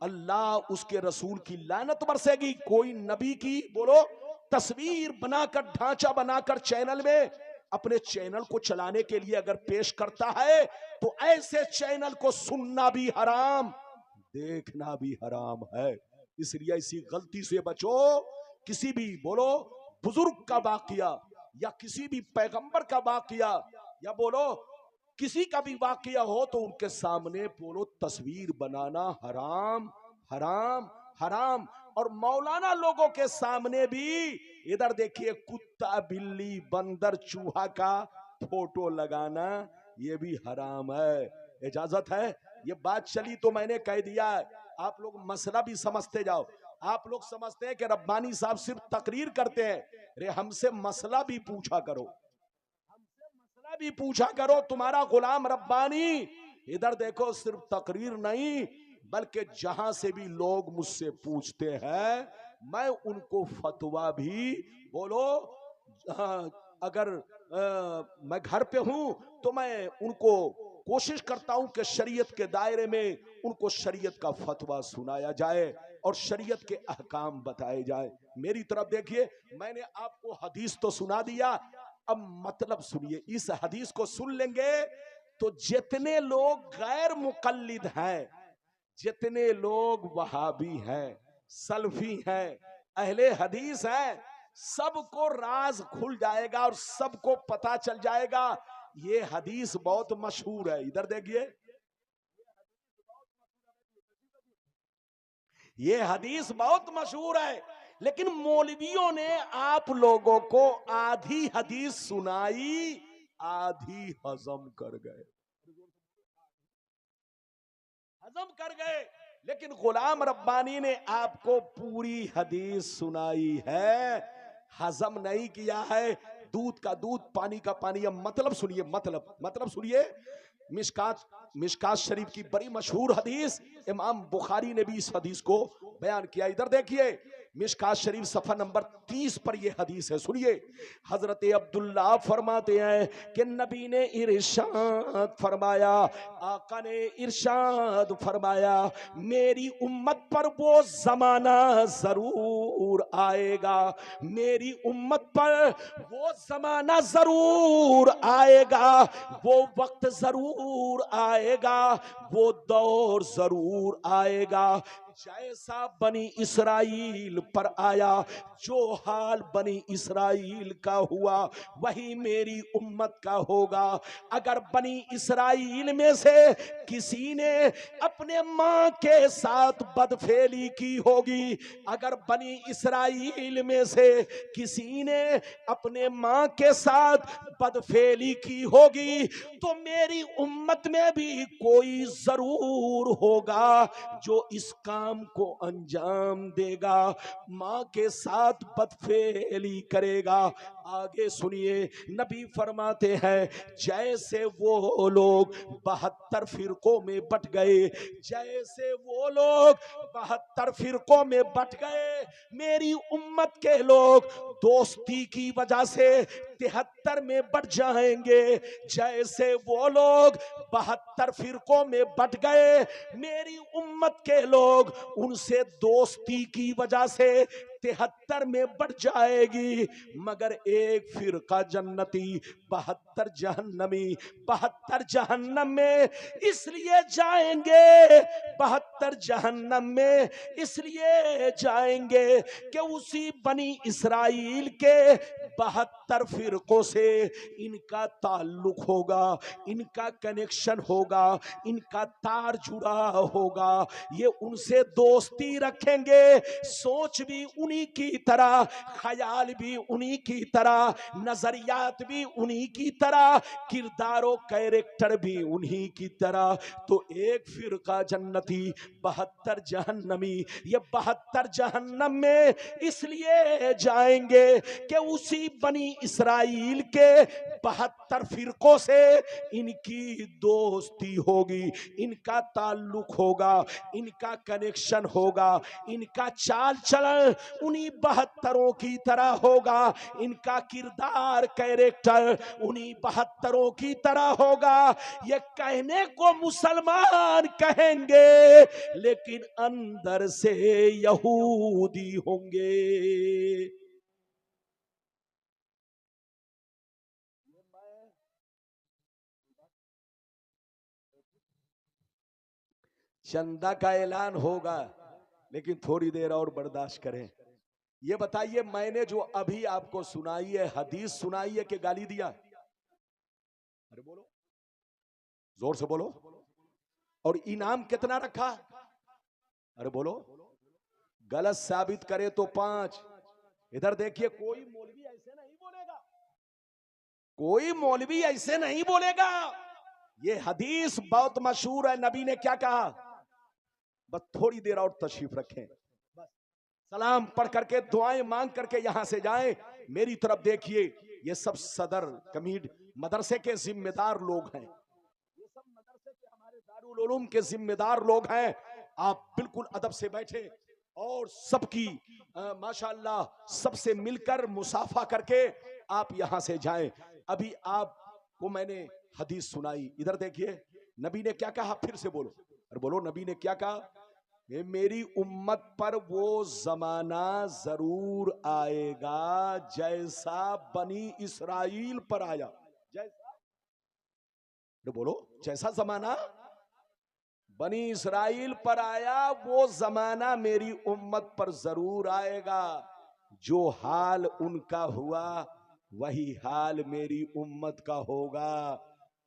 A: اللہ اس کے رسول کی لعنت برسے گی۔ کوئی نبی کی بولو تصویر بنا کر، ڈھانچہ بنا کر چینل میں اپنے چینل کو چلانے کے لیے اگر پیش کرتا ہے تو ایسے چینل کو سننا بھی حرام، دیکھنا بھی حرام ہے۔ اس لیے اسی غلطی سے بچو۔ کسی بھی بولو بزرگ کا واقعہ یا کسی بھی پیغمبر کا واقعہ یا بولو کسی کا بھی واقعہ ہو تو ان کے سامنے بولو تصویر بنانا حرام، حرام، حرام۔ اور مولانا لوگوں کے سامنے بھی ادھر دیکھیے کتا بلی بندر چوہا کا فوٹو لگانا یہ بھی حرام ہے۔ اجازت ہے؟ یہ بات چلی تو میں نے کہہ دیا ہے، آپ لوگ مسئلہ بھی سمجھتے جاؤ۔ آپ لوگ سمجھتے ہیں کہ ربانی صاحب صرف تقریر کرتے ہیں، ارے ہم سے مسئلہ بھی پوچھا کرو، ہم سے مسئلہ بھی پوچھا کرو۔ تمہارا غلام ربانی ادھر دیکھو صرف تقریر نہیں بلکہ جہاں سے بھی لوگ مجھ سے پوچھتے ہیں میں ان کو فتویٰ بھی بولو، اگر میں گھر پہ ہوں تو میں ان کو کوشش کرتا ہوں کہ شریعت کے دائرے میں ان کو شریعت کا فتویٰ سنایا جائے اور شریعت کے احکام بتائے جائے۔ میری طرف دیکھیے، میں نے آپ کو حدیث تو سنا دیا، اب مطلب سنیے۔ اس حدیث کو سن لیں گے تو جتنے لوگ غیر مقلد ہیں، جتنے لوگ وہابی ہیں، سلفی ہیں، اہل حدیث ہیں، سب کو راز کھل جائے گا اور سب کو پتا چل جائے گا یہ حدیث بہت مشہور ہے۔ ادھر دیکھیے، یہ حدیث بہت مشہور ہے، لیکن مولویوں نے آپ لوگوں کو آدھی حدیث سنائی، آدھی ہضم کر گئے، ہضم کر گئے۔ لیکن غلام ربانی نے آپ کو پوری حدیث سنائی ہے، ہضم نہیں کیا ہے۔ دودھ کا دودھ، پانی کا پانی۔ اب مطلب سنیے، مطلب سنیے۔ مشکات شریف کی بڑی مشہور حدیث، امام بخاری نے بھی اس حدیث کو بیان کیا۔ ادھر دیکھیے، مشکات شریف صفحہ نمبر 30 پر یہ حدیث ہے، سنیے۔ حضرت عبداللہ فرماتے ہیں کہ نبی نے ارشاد فرمایا، آقا نے ارشاد فرمایا، میری امت پر وہ زمانہ ضرور آئے گا، میری امت پر وہ زمانہ ضرور آئے گا، وہ وقت ضرور آئے گا، وہ دور ضرور آئے گا جیسا بنی اسرائیل پر آیا، جو حال بنی اسرائیل کا ہوا وہی میری امت کا ہوگا۔ اگر بنی اسرائیل میں سے کسی نے اپنے ماں کے ساتھ بدفعلی کی ہوگی، اگر بنی اسرائیل میں سے کسی نے اپنے ماں کے ساتھ بدفعلی کی ہوگی، تو میری امت میں بھی کوئی ضرور ہوگا جو اس کام کو انجام دے گا، ماں کے ساتھ بدفعلی کرے گا۔ آگے سنیے، نبی فرماتے ہیں جیسے وہ لوگ 72 فرقوں میں بٹ گئے، جیسے وہ لوگ 72 فرقوں میں بٹ گئے، میری امت کے لوگ دوستی کی وجہ سے 73 میں بٹ جائیں گے۔ جیسے وہ لوگ 72 فرقوں میں بٹ گئے، میری امت کے لوگ ان سے دوستی کی وجہ سے 73 میں بٹ جائے گی، مگر ایک فرقہ جنتی، 72 جہنمی۔ 72 جہنم میں اس لیے جائیں گے، 72 جہنم میں اس لیے جائیں گے کہ اسی بنی اسرائیل کے 72 فرقوں سے ان کا تعلق ہوگا، ان کا کنیکشن ہوگا، ان کا تار جڑا ہوگا، یہ ان سے دوستی رکھیں گے، سوچ بھی انہی کی طرح، خیال بھی انہی کی طرح، نظریات بھی انہی کی طرح، کردار و کیریکٹر بھی انہی کی طرح۔ تو ایک فرقہ جنتی، 72 جہنمی۔ یہ 72 جہنم میں اس لیے جائیں گے کہ اسی بنی اسرائیل کے 72 فرقوں سے ان کی دوستی ہوگی، ان کا تعلق ہوگا، ان کا کنیکشن ہوگا، ان کا چال چلن انہی 72 کی طرح ہوگا، ان کا کردار کیریکٹر انہی 72 کی طرح ہوگا۔ یہ کہنے کو مسلمان کہیں گے لیکن اندر سے یہودی ہوں گے۔ چندہ کا اعلان ہوگا لیکن تھوڑی دیر اور برداشت کریں۔ یہ بتائیے، میں نے جو ابھی آپ کو سنائی ہے، حدیث سنائی ہے کہ گالی دیا؟ ارے بولو، زور سے بولو۔ اور انعام کتنا رکھا؟ ارے بولو، غلط ثابت کرے تو 5۔ ادھر دیکھیے، کوئی مولوی ایسے نہیں بولے گا، کوئی مولوی ایسے نہیں بولے گا۔ یہ حدیث بہت مشہور ہے، نبی نے کیا کہا؟ بس تھوڑی دیر اور تشریف رکھیں، سلام پڑھ کر کے دعائیں مانگ کر کے یہاں سے جائیں۔ میری طرف دیکھیے، یہ سب صدر مدرسے کے ذمہ دار لوگ ہیں، یہ سب مدرسے کے ہمارے دارالعلوم کے ذمہ دار لوگ ہیں۔ آپ بالکل ادب سے بیٹھیں اور سب کی ماشاءاللہ سب سے مل کر مصافحہ کر کے آپ یہاں سے جائیں۔ ابھی آپ کو میں نے حدیث سنائی، ادھر دیکھیے نبی نے کیا کہا، پھر سے بولو، اور بولو نبی نے کیا کہا؟ میری امت پر وہ زمانہ ضرور آئے گا جیسا بنی اسرائیل پر آیا۔ جیسا بولو، جیسا زمانہ بنی اسرائیل پر آیا وہ زمانہ میری امت پر ضرور آئے گا۔ جو حال ان کا ہوا وہی حال میری امت کا ہوگا۔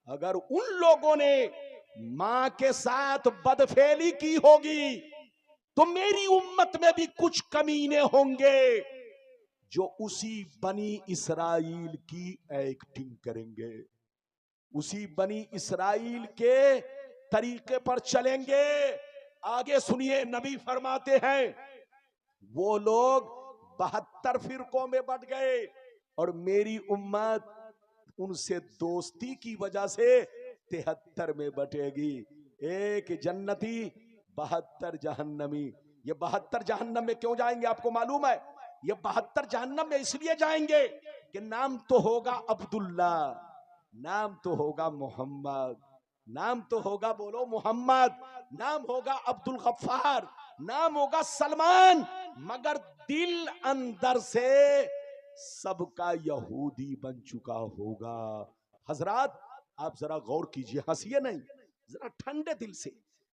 A: اگر ان لوگوں نے ماں کے ساتھ بدفعلی کی ہوگی تو میری امت میں بھی کچھ کمینے ہوں گے جو اسی بنی اسرائیل کی ایکٹنگ کریں گے، اسی بنی اسرائیل کے طریقے پر چلیں گے۔ آگے سنیے، نبی فرماتے ہیں وہ لوگ 72 فرقوں میں بٹ گئے اور میری امت ان سے دوستی کی وجہ سے 73 میں بٹے گی۔ ایک جنتی، 72 جہنمی۔ یہ 72 جہنم میں کیوں جائیں گے آپ کو معلوم ہے؟ یہ 72 جہنم میں اس لیے جائیں گے کہ نام تو ہوگا عبداللہ، نام تو ہوگا محمد، نام تو ہوگا، بولو محمد، نام ہوگا عبد الغفار، نام ہوگا سلمان، مگر دل اندر سے سب کا یہودی بن چکا ہوگا۔ حضرات آپ ذرا غور کیجئے، ہنسیے نہیں، ذرا ٹھنڈے دل سے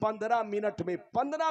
A: 15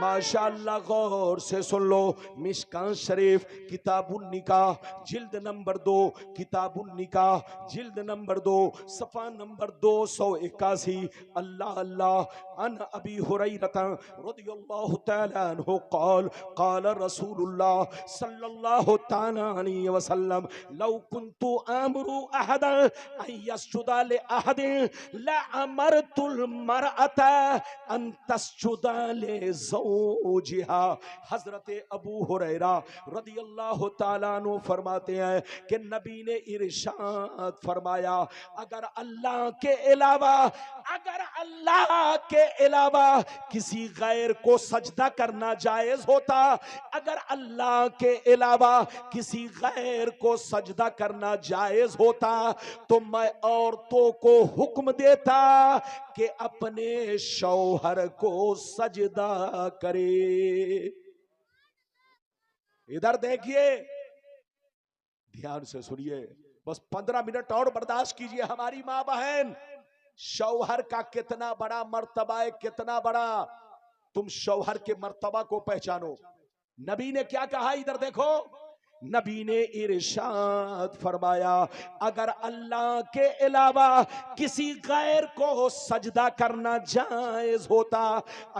A: ماشاءاللہ۔ غور سے سن لو، مشکان شریف کتاب النکاح جلد نمبر 2، کتاب النکاح جلد نمبر 2 صفحہ نمبر 281۔ اللہ اللہ، ان ابی ہریرہ رضی اللہ تعالی عنہ قال قال رسول اللہ صلی اللہ تعالی علیہ وسلم لو كنت امر احد ان يسجد لاحد لامرت المرأة ان تسجد لزوجها۔ حضرت ابو ہریرہ رضی اللہ تعالیٰ عنہ فرماتے ہیں کہ نبی نے ارشاد فرمایا، اگر اللہ کے علاوہ کسی غیر کو سجدہ کرنا جائز ہوتا، اگر اللہ کے علاوہ کسی غیر کو سجدہ کرنا جائز ہوتا تو میں عورتوں کو حکم دیتا کہ اپنے شوہر کو سجدہ کرے۔ ادھر دیکھیے، دھیان سے سنیے، بس 15 منٹ اور برداشت کیجئے ہماری ماں بہن۔ شوہر کا کتنا بڑا مرتبہ ہے، کتنا بڑا، تم شوہر کے مرتبہ کو پہچانو۔ نبی نے کیا کہا، ادھر دیکھو، نبی نے ارشاد فرمایا اگر اللہ کے علاوہ کسی غیر کو سجدہ کرنا جائز ہوتا،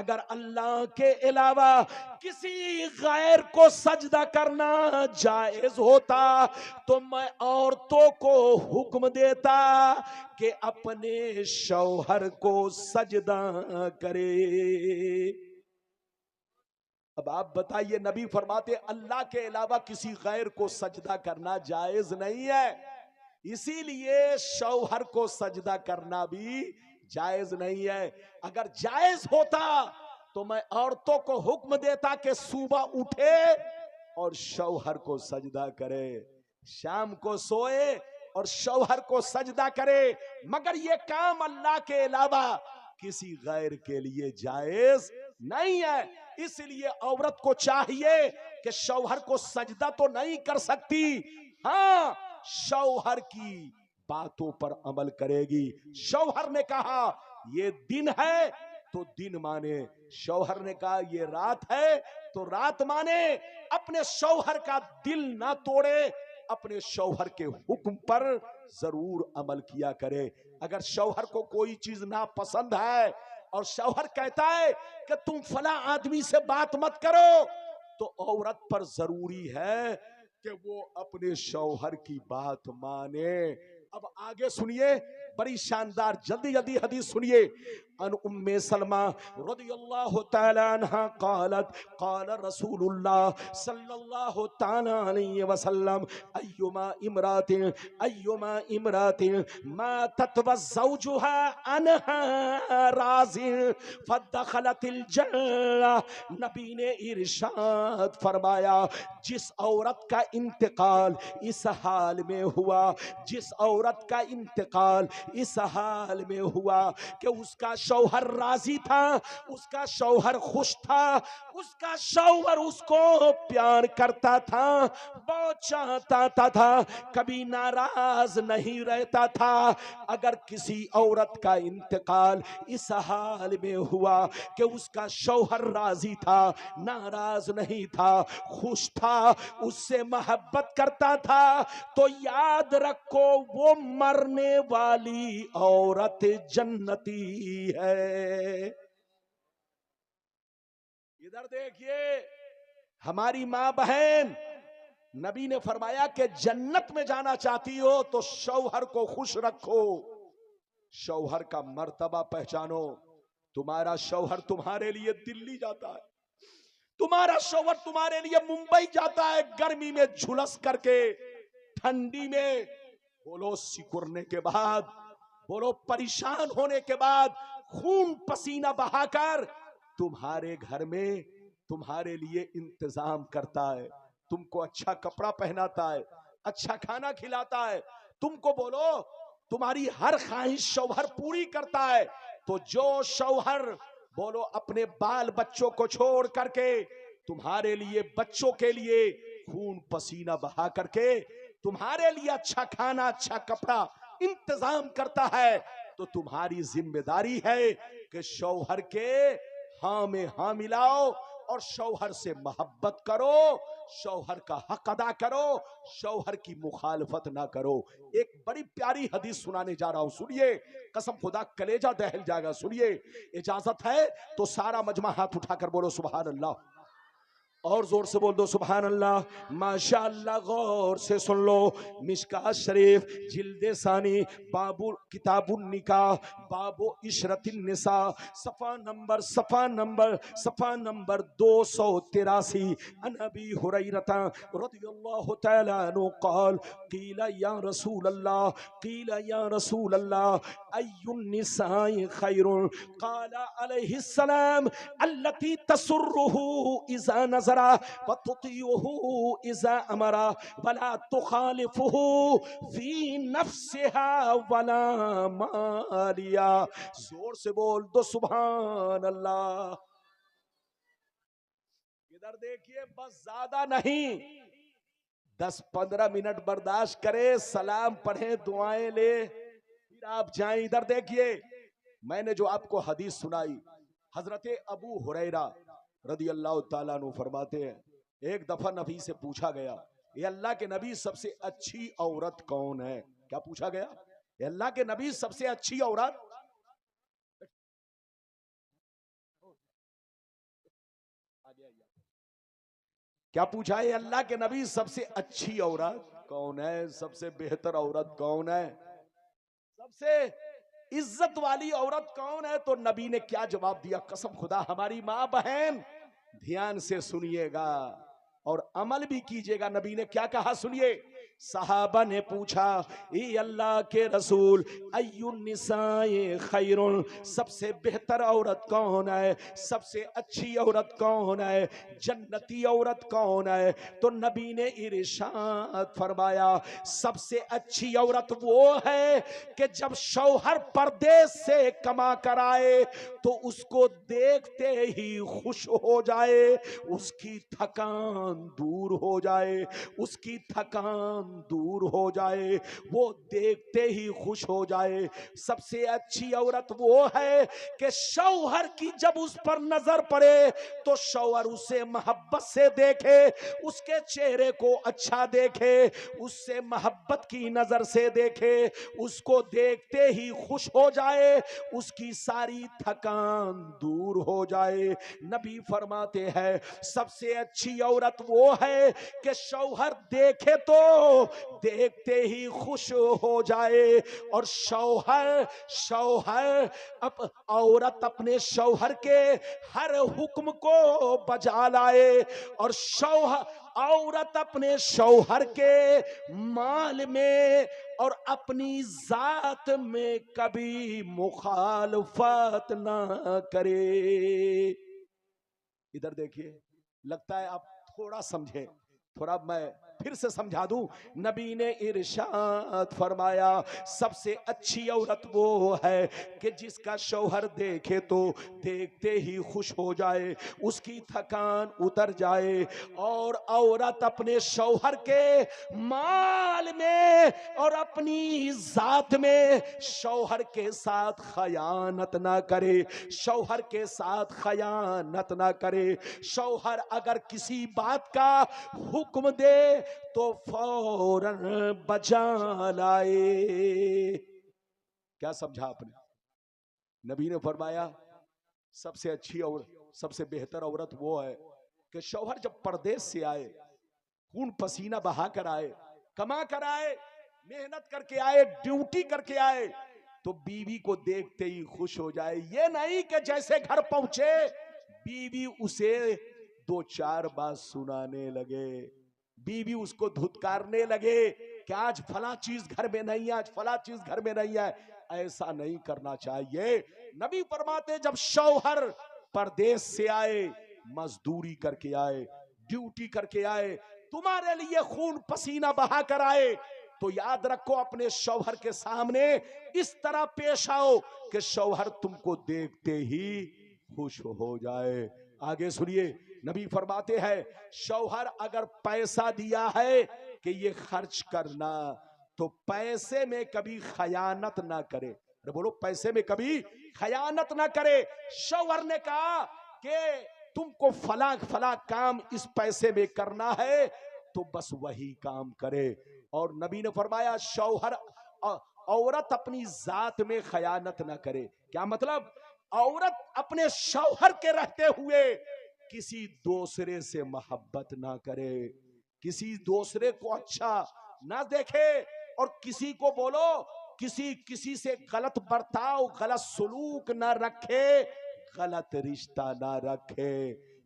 A: اگر اللہ کے علاوہ کسی غیر کو سجدہ کرنا جائز ہوتا تو میں عورتوں کو حکم دیتا کہ اپنے شوہر کو سجدہ کرے۔ اب آپ بتائیے، نبی فرماتے اللہ کے علاوہ کسی غیر کو سجدہ کرنا جائز نہیں ہے، اسی لیے شوہر کو سجدہ کرنا بھی جائز نہیں ہے۔ اگر جائز ہوتا تو میں عورتوں کو حکم دیتا کہ صبح اٹھے اور شوہر کو سجدہ کرے، شام کو سوئے اور شوہر کو سجدہ کرے، مگر یہ کام اللہ کے علاوہ کسی غیر کے لیے جائز نہیں ہے۔ اس لیے عورت کو چاہیے کہ شوہر کو سجدہ تو نہیں کر سکتی، ہاں شوہر کی باتوں پر عمل کرے گی۔ شوہر نے کہا یہ دن ہے تو دن مانے، شوہر نے کہا یہ رات ہے تو رات مانے، اپنے شوہر کا دل نہ توڑے، اپنے شوہر کے حکم پر ضرور عمل کیا کرے۔ اگر شوہر کو کوئی چیز ناپسند ہے اور شوہر کہتا ہے کہ تم فلاں آدمی سے بات مت کرو، تو عورت پر ضروری ہے کہ وہ اپنے شوہر کی بات مانے۔ اب آگے سنیے، بڑی شاندار، جلدی جلدی حدیث سنیے۔ ان ام سلمہ رضی اللہ تعالی عنہ قالت قال رسول اللہ صلی اللہ تعالی علیہ وسلم ایما امرات ماتت وزوجها عنها راض فدخلت الجنہ۔ نبی نے ارشاد فرمایا جس عورت کا انتقال اس حال میں ہوا، جس عورت کا انتقال اس حال میں ہوا کہ اس کا شوہر راضی تھا، اس کا شوہر خوش تھا، اس کا شوہر اس کو پیار کرتا تھا، بہت چاہتا تھا، کبھی ناراض نہیں رہتا تھا۔ اگر کسی عورت کا انتقال اس حال میں ہوا کہ اس کا شوہر راضی تھا، ناراض نہیں تھا، خوش تھا، اس سے محبت کرتا تھا، تو یاد رکھو وہ مرنے والی عورت جنتی ہے۔ ادھر دیکھیے ہماری ماں بہن، نبی نے فرمایا کہ جنت میں جانا چاہتی ہو تو شوہر کو خوش رکھو، شوہر کا مرتبہ پہچانو۔ تمہارا شوہر تمہارے لیے دلی جاتا ہے، تمہارا شوہر تمہارے لیے ممبئی جاتا ہے، گرمی میں جھلس کر کے، ٹھنڈی میں بولو سکڑنے کے بعد، بولو پریشان ہونے کے بعد، خون پسینہ بہا کر تمہارے گھر میں تمہارے لیے انتظام کرتا ہے، تم کو اچھا کپڑا پہناتا ہے، اچھا کھانا کھلاتا ہے، تم کو بولو تمہاری ہر خواہش شوہر پوری کرتا ہے۔ تو جو شوہر بولو اپنے بال بچوں کو چھوڑ کر کے تمہارے لیے، بچوں کے لیے خون پسینہ بہا کر کے تمہارے لیے اچھا کھانا، اچھا کپڑا انتظام کرتا ہے، تو تمہاری ذمہ داری ہے کہ شوہر کے ہاں میں ہاں ملاؤ اور شوہر سے محبت کرو، شوہر کا حق ادا کرو، شوہر کی مخالفت نہ کرو۔ ایک بڑی پیاری حدیث سنانے جا رہا ہوں، سنیے، قسم خدا کلیجہ دہل جائے گا، سنیے۔ اجازت ہے تو سارا مجمع ہاتھ اٹھا کر بولو سبحان اللہ، اور زور سے بول دو سبحان اللہ۔ ماشاءاللہ، غور سے سن لو، مشکات شریف جلد ثانی، باب کتاب النکاح، باب عشرت النساء، صفحہ نمبر 283۔ عن ابی ہریرہ رضی اللہ تعالی عنہ قال قیل یا رسول اللہ ای النساء خیر؟ قال علیہ السلام التی تسرہ اذا نظر وتطيعه اذا امر ولا تخالفه في نفسها ولا مالیا۔ زور سے بول دو سبحان اللہ۔ ادھر دیکھیے، بس زیادہ نہیں، 10-15 منٹ برداشت کرے، سلام پڑھیں، دعائیں لے، پھر آپ جائیں۔ ادھر دیکھیے، میں نے جو آپ کو حدیث سنائی، حضرت ابو ہریرہ رضی اللہ تعالیٰ عنہ فرماتے ہیں، ایک دفعہ نبی سے پوچھا گیا، اے اللہ کے نبی سب سے اچھی عورت کون ہے؟ کیا پوچھا گیا؟ اے اللہ کے نبی سب سے اچھی عورت کیا پوچھا؟ اے اللہ کے نبی سب سے اچھی عورت کون ہے؟ سب سے بہتر عورت کون ہے؟ سب سے عزت والی عورت کون ہے؟ تو نبی نے کیا جواب دیا؟ قسم خدا، ہماری ماں بہن دھیان سے سنیے گا اور عمل بھی کیجئے گا۔ نبی نے کیا کہا سنیے، صحابہ نے پوچھا اے اللہ کے رسول ای النساء خیر، سب سے بہتر عورت کون ہے؟ سب سے اچھی عورت کون ہے؟ جنتی عورت کون ہے؟ تو نبی نے ارشاد فرمایا سب سے اچھی عورت وہ ہے کہ جب شوہر پردیس سے کما کر آئے تو اس کو دیکھتے ہی خوش ہو جائے، اس کی تھکان دور ہو جائے، اس کی تھکان دور ہو جائے، وہ دیکھتے ہی خوش ہو جائے۔ سب سے اچھی عورت وہ ہے کہ شوہر کی جب اس پر نظر پڑے تو شوہر اسے محبت سے دیکھے، اس کے چہرے کو اچھا دیکھے، اس سے محبت کی نظر سے دیکھے، اس کو دیکھتے ہی خوش ہو جائے، اس کی ساری تھکان دور ہو جائے۔ نبی فرماتے ہیں سب سے اچھی عورت وہ ہے کہ شوہر دیکھے تو دیکھتے ہی خوش ہو جائے، اور عورت اپنے شوہر کے ہر حکم کو بجا لائے، اور عورت اپنے شوہر کے مال میں اور اپنی ذات میں کبھی مخالفت نہ کرے۔ ادھر دیکھیے، لگتا ہے آپ تھوڑا سمجھے، تھوڑا میں پھر سے سمجھا دوں۔ نبی نے ارشاد فرمایا سب سے اچھی عورت وہ ہے کہ جس کا شوہر دیکھے تو دیکھتے ہی خوش ہو جائے، اس کی تھکان اتر جائے، اور عورت اپنے شوہر کے مال میں اور اپنی ذات میں شوہر کے ساتھ خیانت نہ کرے، شوہر کے ساتھ خیانت نہ کرے۔ شوہر اگر کسی بات کا حکم دے تو فوراً بجا لائے۔ کیا سمجھا آپ نے؟ نبی نے فرمایا سب سے اچھی اور سب سے بہتر عورت وہ ہے کہ شوہر جب پردیس سے آئے، خون پسینہ بہا کر آئے، کما کر آئے، محنت کر کے آئے، ڈیوٹی کر کے آئے، تو بیوی کو دیکھتے ہی خوش ہو جائے۔ یہ نہیں کہ جیسے گھر پہنچے بیوی اسے 2-4 بات سنانے لگے، بیوی اس کو دھتکارنے لگے کہ آج فلاں چیز گھر میں نہیں ہے، آج فلاں چیز گھر میں نہیں ہے۔ ایسا نہیں کرنا چاہیے۔ نبی فرماتے جب شوہر پردیس سے آئے، مزدوری کر کے آئے، ڈیوٹی کر کے آئے، تمہارے لیے خون پسینہ بہا کر آئے، تو یاد رکھو اپنے شوہر کے سامنے اس طرح پیش آؤ کہ شوہر تم کو دیکھتے ہی خوش ہو جائے۔ آگے سنیے، نبی فرماتے ہیں شوہر اگر پیسہ دیا ہے کہ یہ خرچ کرنا، تو پیسے میں کبھی خیانت نہ کرے۔ ارے بولو پیسے میں کبھی خیانت نہ کرے. شوہر نے کہا کہ تم کو فلاں فلاں کام اس پیسے میں کرنا ہے تو بس وہی کام کرے. اور نبی نے فرمایا شوہر عورت اپنی ذات میں خیانت نہ کرے. کیا مطلب؟ عورت اپنے شوہر کے رہتے ہوئے کسی دوسرے سے محبت نہ کرے, کسی دوسرے کو اچھا نہ دیکھے, اور کسی کو بولو کسی سے غلط برتاؤ غلط سلوک نہ رکھے, غلط رشتہ نہ رکھے.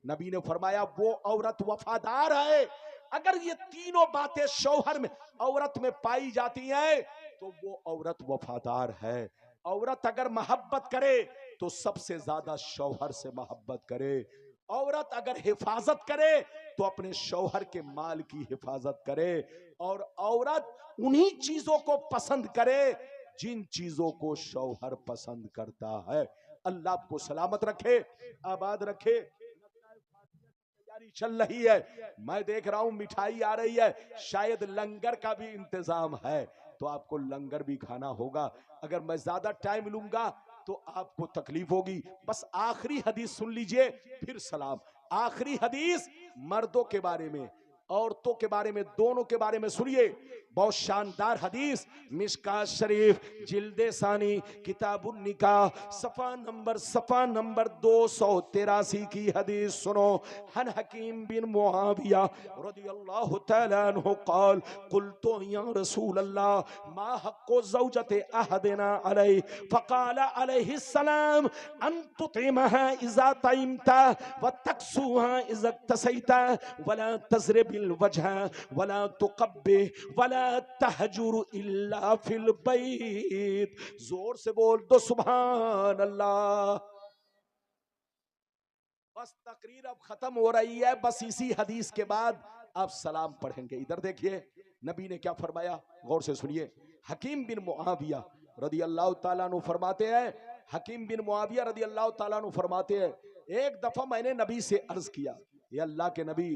A: نبی نے فرمایا وہ عورت وفادار ہے. اگر یہ تینوں باتیں شوہر میں عورت میں پائی جاتی ہیں تو وہ عورت وفادار ہے. عورت اگر محبت کرے تو سب سے زیادہ شوہر سے محبت کرے. عورت اگر حفاظت کرے تو اپنے شوہر کے مال کی حفاظت کرے. اور عورت انہی چیزوں کو پسند کرے جن چیزوں کو شوہر پسند کرتا ہے. اللہ آپ کو سلامت رکھے, آباد رکھے. تیاری چل رہی ہے, میں دیکھ رہا ہوں مٹھائی آ رہی ہے, شاید لنگر کا بھی انتظام ہے تو آپ کو لنگر بھی کھانا ہوگا. اگر میں زیادہ ٹائم لوں گا تو آپ کو تکلیف ہوگی. بس آخری حدیث سن لیجئے پھر سلام. آخری حدیث مردوں کے بارے میں, عورتوں کے بارے میں, دونوں کے بارے میں سنیے. بہت شاندار حدیث, مشکات شریف جلد ثانی کتاب النکاح صفحہ نمبر 283 کی حدیث سنو. ہن حکیم بن معاویہ رضی اللہ تعالیٰ عنہ قال قلت یا رسول اللہ ما حق زوجت احدنا علیہ فقال علیہ السلام ان تطعمها اذا طعمت وتكسوها اذا اكتسيت ولا تضرب الوجه ولا تقبح ولا تهجر الا في البيت. زور سے بول دو سبحان اللہ. بس تقریر اب ختم ہو رہی ہے, بس اسی حدیث کے بعد آپ سلام پڑھیں گے. ادھر دیکھیے نبی نے کیا فرمایا, غور سے سنیے. حکیم بن معاویہ رضی اللہ تعالیٰ عنہ فرماتے ہیں, حکیم بن معاویہ رضی اللہ تعالیٰ عنہ فرماتے ہیں ایک دفعہ میں نے نبی سے عرض کیا, اے اللہ کے نبی,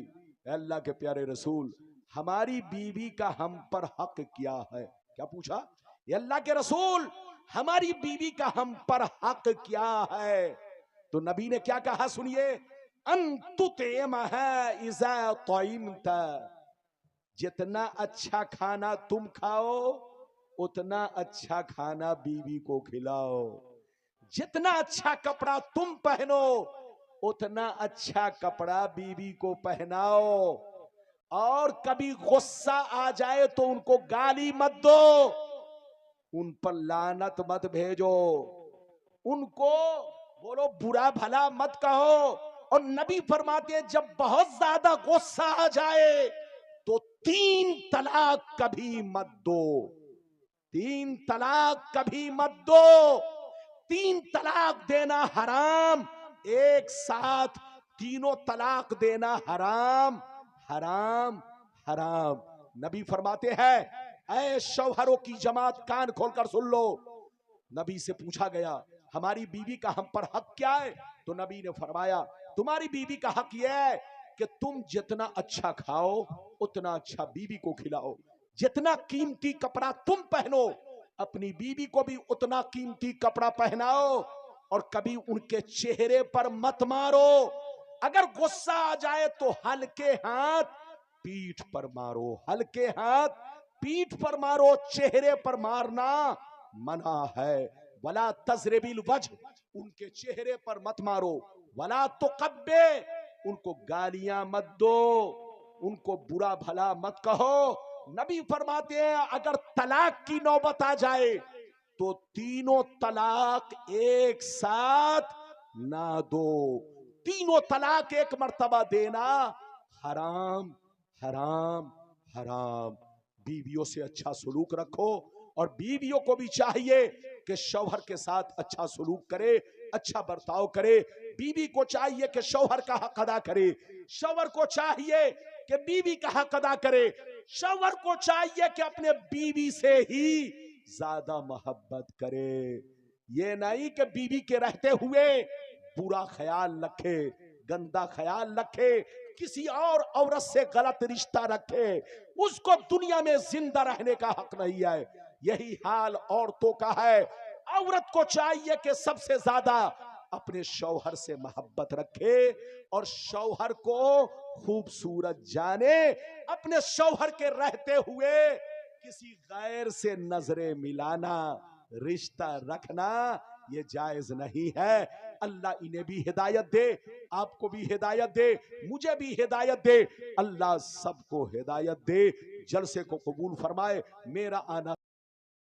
A: اے اللہ کے پیارے رسول, ہماری بیوی کا ہم پر حق کیا ہے؟ کیا پوچھا؟ اے اللہ کے رسول ہماری بیوی کا ہم پر حق کیا ہے؟ تو نبی نے کیا کہا سنیے, ان تطعمها اذا طعمت, جتنا اچھا کھانا تم کھاؤ اتنا اچھا کھانا بیوی کو کھلاؤ. جتنا اچھا کپڑا تم پہنو اتنا اچھا کپڑا بیوی کو پہناؤ. اور کبھی غصہ آ جائے تو ان کو گالی مت دو, ان پر لعنت مت بھیجو, ان کو بولو برا بھلا مت کہو. اور نبی فرماتے ہیں جب بہت زیادہ غصہ آ جائے تو 3 طلاق کبھی مت دو. 3 طلاق کبھی مت دو. 3 طلاق دینا حرام, ایک ساتھ تینوں طلاق دینا حرام حرام حرام. نبی فرماتے ہیں اے شوہروں کی جماعت کان کھول کر سن لو. نبی سے پوچھا گیا ہماری بیوی کا ہم پر حق کیا ہے؟ تو نبی نے فرمایا تمہاری بیوی کا حق یہ ہے کہ تم جتنا اچھا کھاؤ اتنا اچھا بیوی کو کھلاؤ. جتنا قیمتی کپڑا تم پہنو اپنی بیوی کو بھی اتنا قیمتی کپڑا پہناؤ. اور کبھی ان کے چہرے پر مت مارو. اگر غصہ آ جائے تو ہلکے ہاتھ پیٹھ پر مارو, ہلکے ہاتھ پیٹھ پر مارو, چہرے پر مارنا منع ہے. ولا تضرب الوجه, ان کے چہرے پر مت مارو. ولا تقبح, ان کو گالیاں مت دو, ان کو برا بھلا مت کہو. نبی فرماتے ہیں اگر طلاق کی نوبت آ جائے تو تینوں طلاق ایک ساتھ نہ دو. تینوں طلاق ایک مرتبہ دینا حرام حرام حرام. بیویوں سے اچھا سلوک رکھو, اور بیویوں کو بھی چاہیے کہ شوہر کے ساتھ اچھا سلوک کرے, اچھا برتاؤ کرے. بیوی کو چاہیے کہ شوہر کا حق ادا کرے, شوہر کو چاہیے کہ بیوی کا حق ادا کرے. شوہر کو چاہیے کہ اپنے بیوی سے ہی زیادہ محبت کرے. یہ نہیں کہ بیوی کے رہتے ہوئے برا خیال رکھے, گندا خیال رکھے, کسی اور عورت سے غلط رشتہ رکھے. اس کو دنیا میں زندہ رہنے کا حق نہیں ہے. یہی حال عورتوں کا ہے. عورت کو چاہیے کہ سب سے زیادہ اپنے شوہر سے محبت رکھے اور شوہر کو خوبصورت جانے. اپنے شوہر کے رہتے ہوئے کسی غیر سے نظریں ملانا، رشتہ رکھنا یہ جائز نہیں ہے. اللہ انہیں بھی ہدایت دے، آپ کو بھی ہدایت دے، مجھے بھی ہدایت دے. اللہ سب کو ہدایت دے. جلسے کو قبول فرمائے. میرا آنا